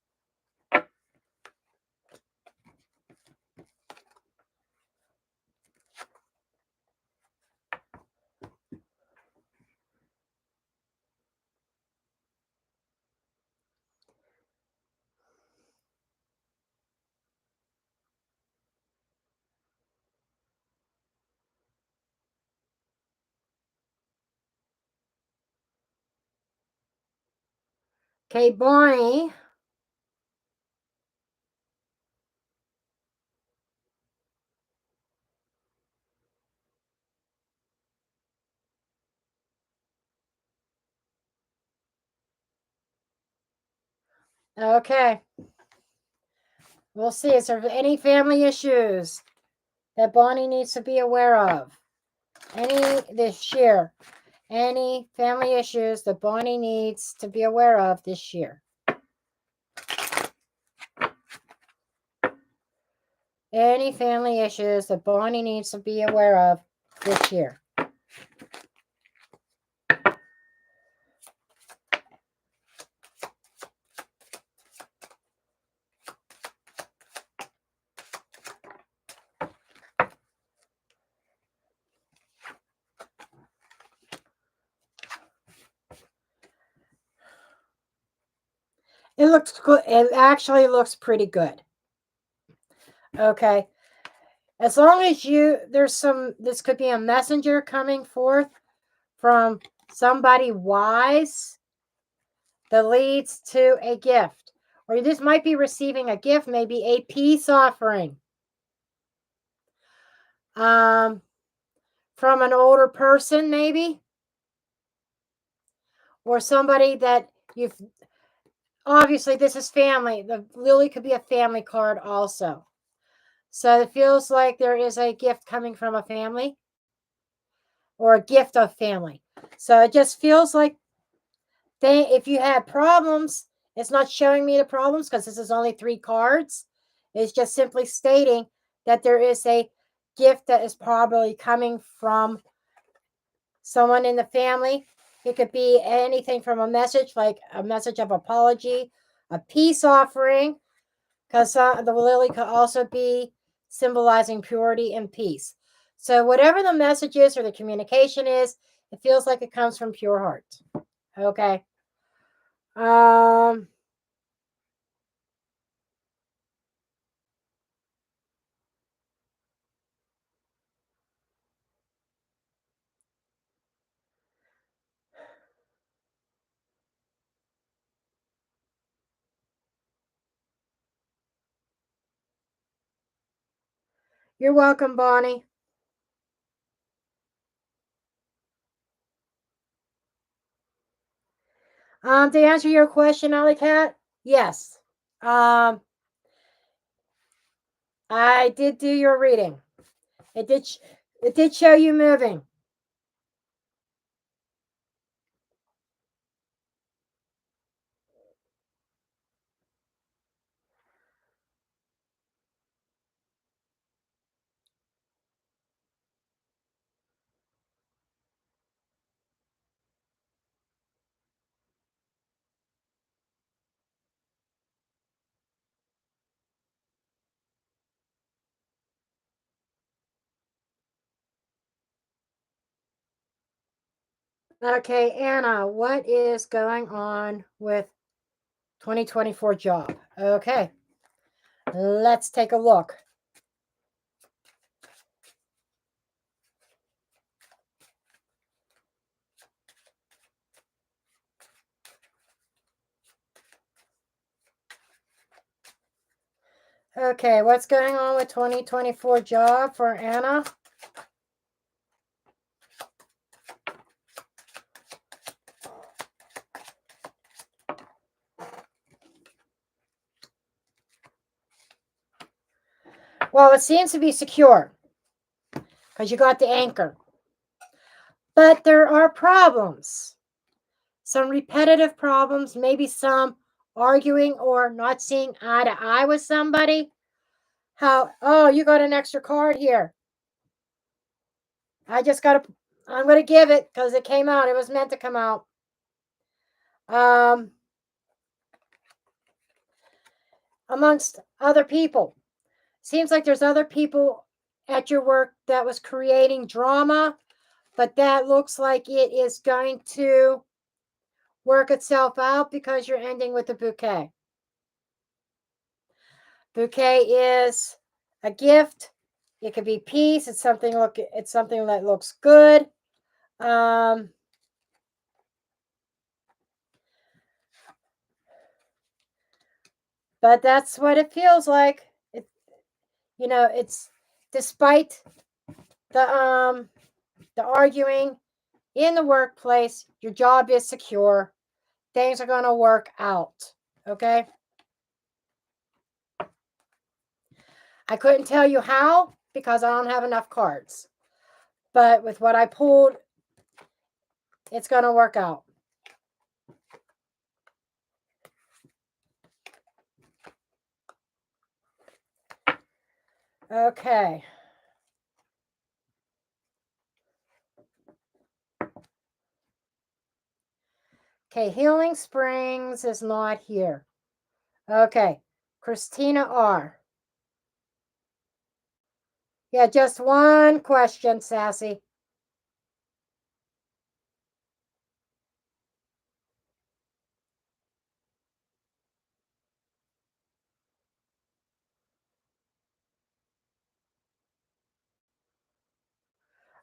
Okay, Bonnie. Okay. We'll see. Is there any family issues that Bonnie needs to be aware of? Any this year? Any family issues that Bonnie needs to be aware of this year? Any family issues that Bonnie needs to be aware of this year? It looks good. It actually looks pretty good. Okay. As long as this could be a messenger coming forth from somebody wise that leads to a gift. Or this might be receiving a gift, maybe a peace offering. From an older person, maybe. Or somebody that you've obviously this is family. The lily could be a family card also. So it feels like there is a gift coming from a family or a gift of family. So it just feels like if you had problems, it's not showing me the problems because this is only 3 cards. It's just simply stating that there is a gift that is probably coming from someone in the family. It could be anything from a message, like a message of apology, a peace offering, because the lily could also be symbolizing purity and peace. So whatever the message is or the communication is, it feels like it comes from pure heart. Okay. You're welcome, Bonnie. To answer your question, Alley Cat, yes. I did do your reading. It did show you moving. Okay, Anna, what is going on with 2024 job? Okay, let's take a look. Okay, what's going on with 2024 job for Anna? Well, it seems to be secure because you got the anchor. But there are problems. Some repetitive problems, maybe some arguing or not seeing eye to eye with somebody. Oh, you got an extra card here. I'm going to give it because it came out. It was meant to come out. Amongst other people. Seems like there's other people at your work that was creating drama, but that looks like it is going to work itself out because you're ending with a bouquet. Bouquet is a gift. It could be peace. It's something that looks good. But that's what it feels like. It's despite the arguing in the workplace, your job is secure. Things are going to work out. Okay. I couldn't tell you how because I don't have enough cards. But with what I pulled, it's going to work out. Okay. Okay, Healing Springs is not here. Okay, Christina R. Yeah, just one question, Sassy.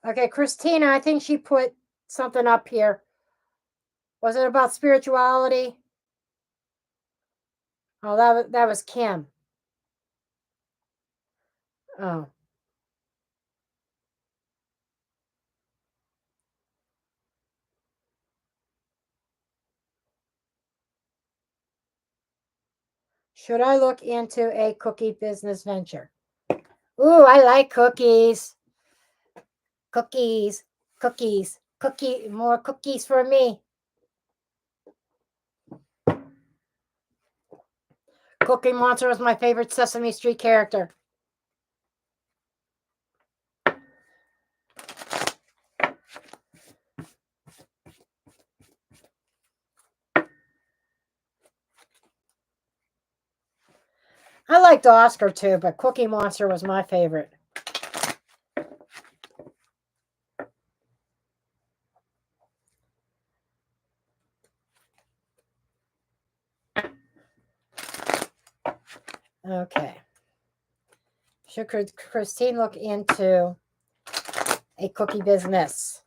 Okay, Christina, I think she put something up here. Was it about spirituality? Oh, that was Kim. Oh. Should I look into a cookie business venture? Ooh, I like cookies. Cookies, more cookies for me. Cookie Monster is my favorite Sesame Street character. I liked Oscar too, but Cookie Monster was my favorite. Okay. Should Christine look into a cookie business?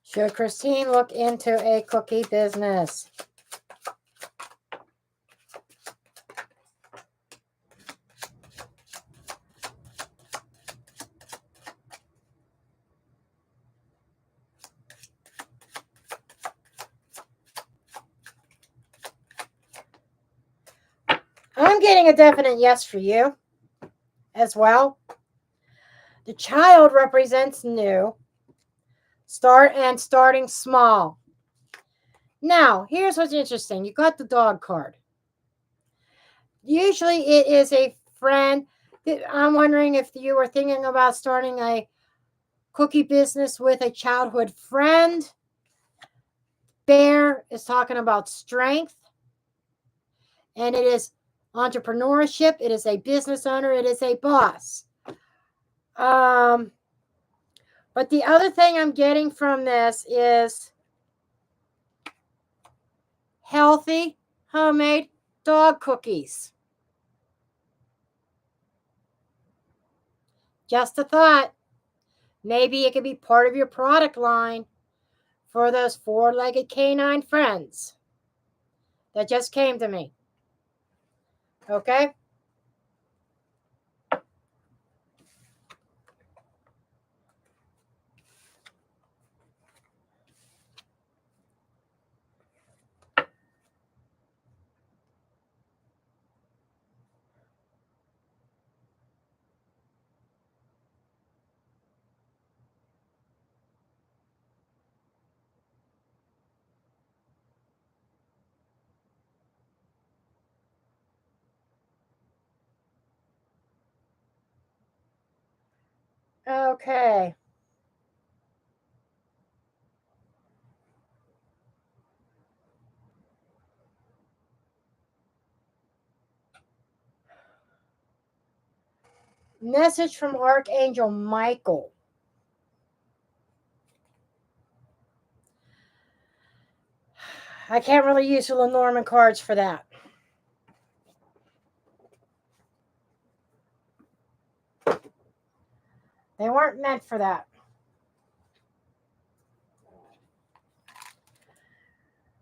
Should Christine look into a cookie business? I'm getting a definite yes for you as well. The child represents new. Starting small. Now, here's what's interesting. You got the dog card. Usually it is a friend. I'm wondering if you were thinking about starting a cookie business with a childhood friend. Bear is talking about strength. And it is entrepreneurship. It is a business owner. It is a boss. But the other thing I'm getting from this is healthy, homemade dog cookies. Just a thought. Maybe it could be part of your product line for those four-legged canine friends that just came to me. Okay? Okay. Message from Archangel Michael. I can't really use the Lenormand cards for that. They weren't meant for that.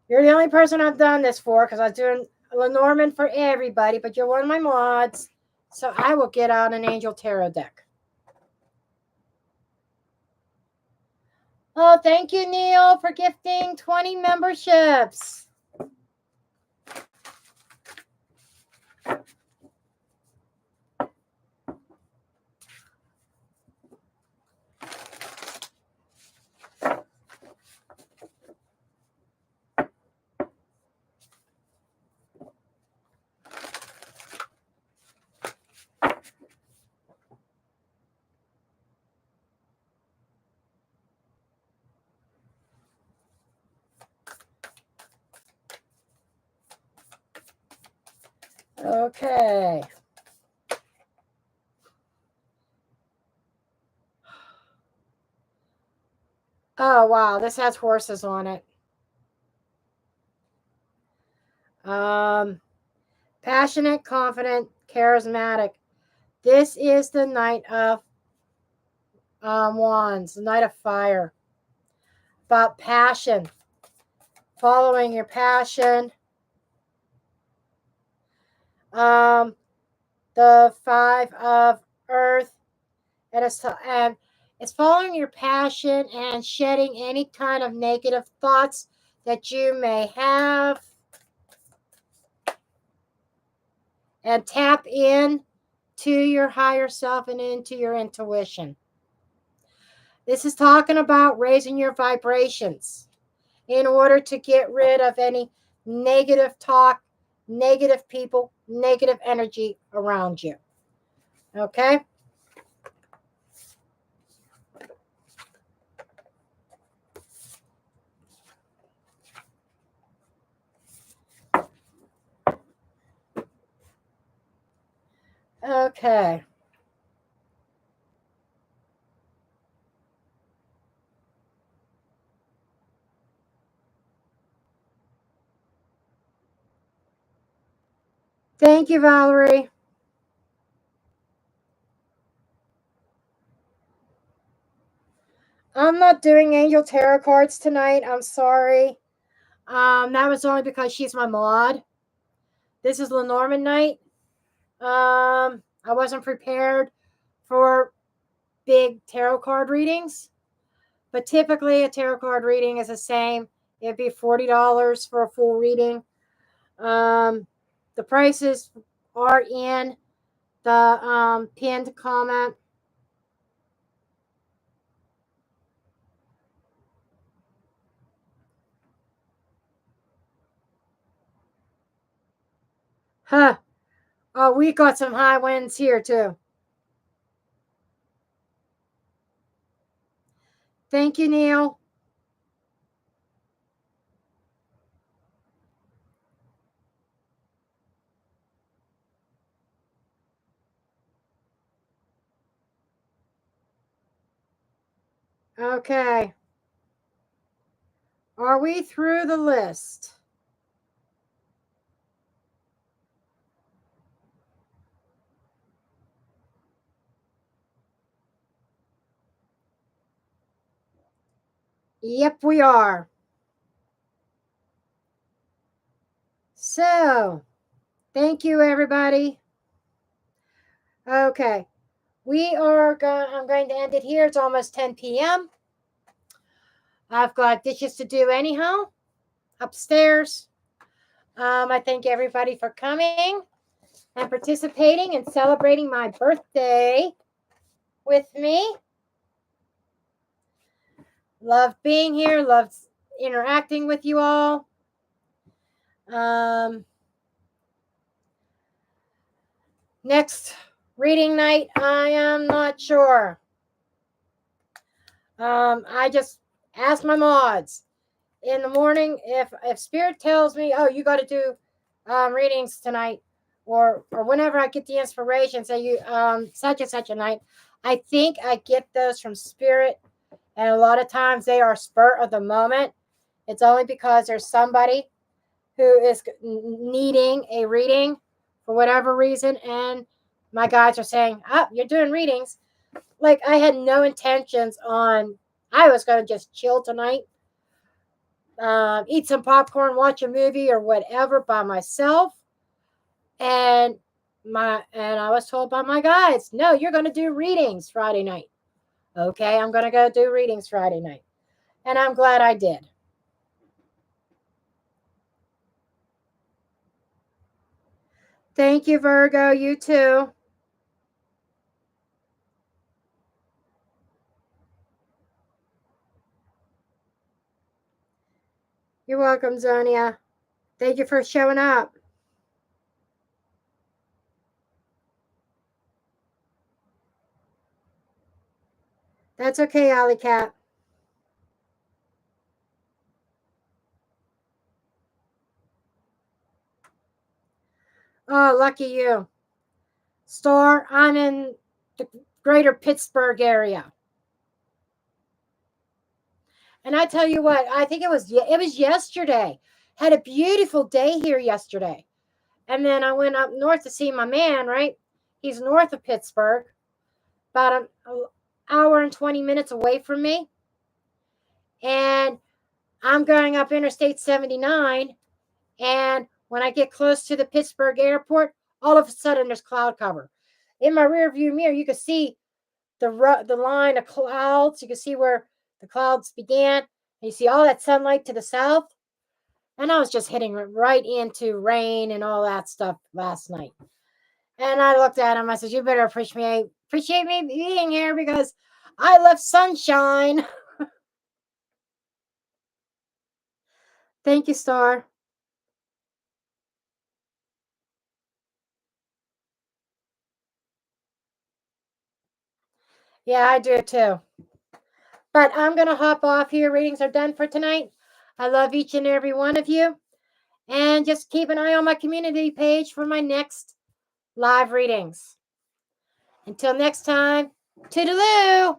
You're the only person I've done this for because I was doing Lenormand for everybody, but you're one of my mods, so I will get out an Angel Tarot deck. Oh, thank you, Neil, for gifting 20 memberships. Okay. Oh, wow. This has horses on it. Passionate, confident, charismatic. This is the Knight of Wands, the Knight of Fire. About passion. Following your passion. The Five of Earth. And it's following your passion and shedding any kind of negative thoughts that you may have. And tap in to your higher self and into your intuition. This is talking about raising your vibrations in order to get rid of any negative talk, negative people, negative energy around you. Okay? Okay. Thank you, Valerie. I'm not doing Angel Tarot cards tonight. I'm sorry. That was only because she's my mod. This is Lenormand night. I wasn't prepared for big tarot card readings, but typically a tarot card reading is the same. It'd be $40 for a full reading. The prices are in the pinned comment. Huh. Oh, we got some high winds here too. Thank you, Neil. Okay. Are we through the list? Yep, we are. So, thank you, everybody. Okay. I'm going to end it here. It's almost 10 p.m. I've got dishes to do anyhow upstairs. I thank everybody for coming and participating and celebrating my birthday with me. Love being here. Love interacting with you all. Next reading night, I am not sure. I just ask my mods in the morning if Spirit tells me, oh, you got to do readings tonight, or whenever I get the inspiration, say you such and such a night. I think I get those from Spirit, and a lot of times they are spur of the moment. It's only because there's somebody who is needing a reading for whatever reason, and my guides are saying, "Oh, you're doing readings." Like I had no intentions on. I was going to just chill tonight, eat some popcorn, watch a movie or whatever by myself, and I was told by my guides, "No, you're going to do readings Friday night." Okay, I'm going to go do readings Friday night, and I'm glad I did. Thank you, Virgo. You too. You're welcome, Zonia. Thank you for showing up. That's okay, Alley Cat. Oh, lucky you. Star, I'm in the greater Pittsburgh area. And I tell you what, I think it was yesterday. Had a beautiful day here yesterday. And then I went up north to see my man, right? He's north of Pittsburgh, about an hour and 20 minutes away from me. And I'm going up Interstate 79. And when I get close to the Pittsburgh airport, all of a sudden there's cloud cover. In my rear view mirror, you can see the line of clouds. You can see where the clouds began. And you see all that sunlight to the south. And I was just hitting right into rain and all that stuff last night. And I looked at him. I said, "You better appreciate me being here because I love sunshine." Thank you, Star. Yeah, I do too. But I'm going to hop off here. Readings are done for tonight. I love each and every one of you. And just keep an eye on my community page for my next live readings. Until next time, toodaloo!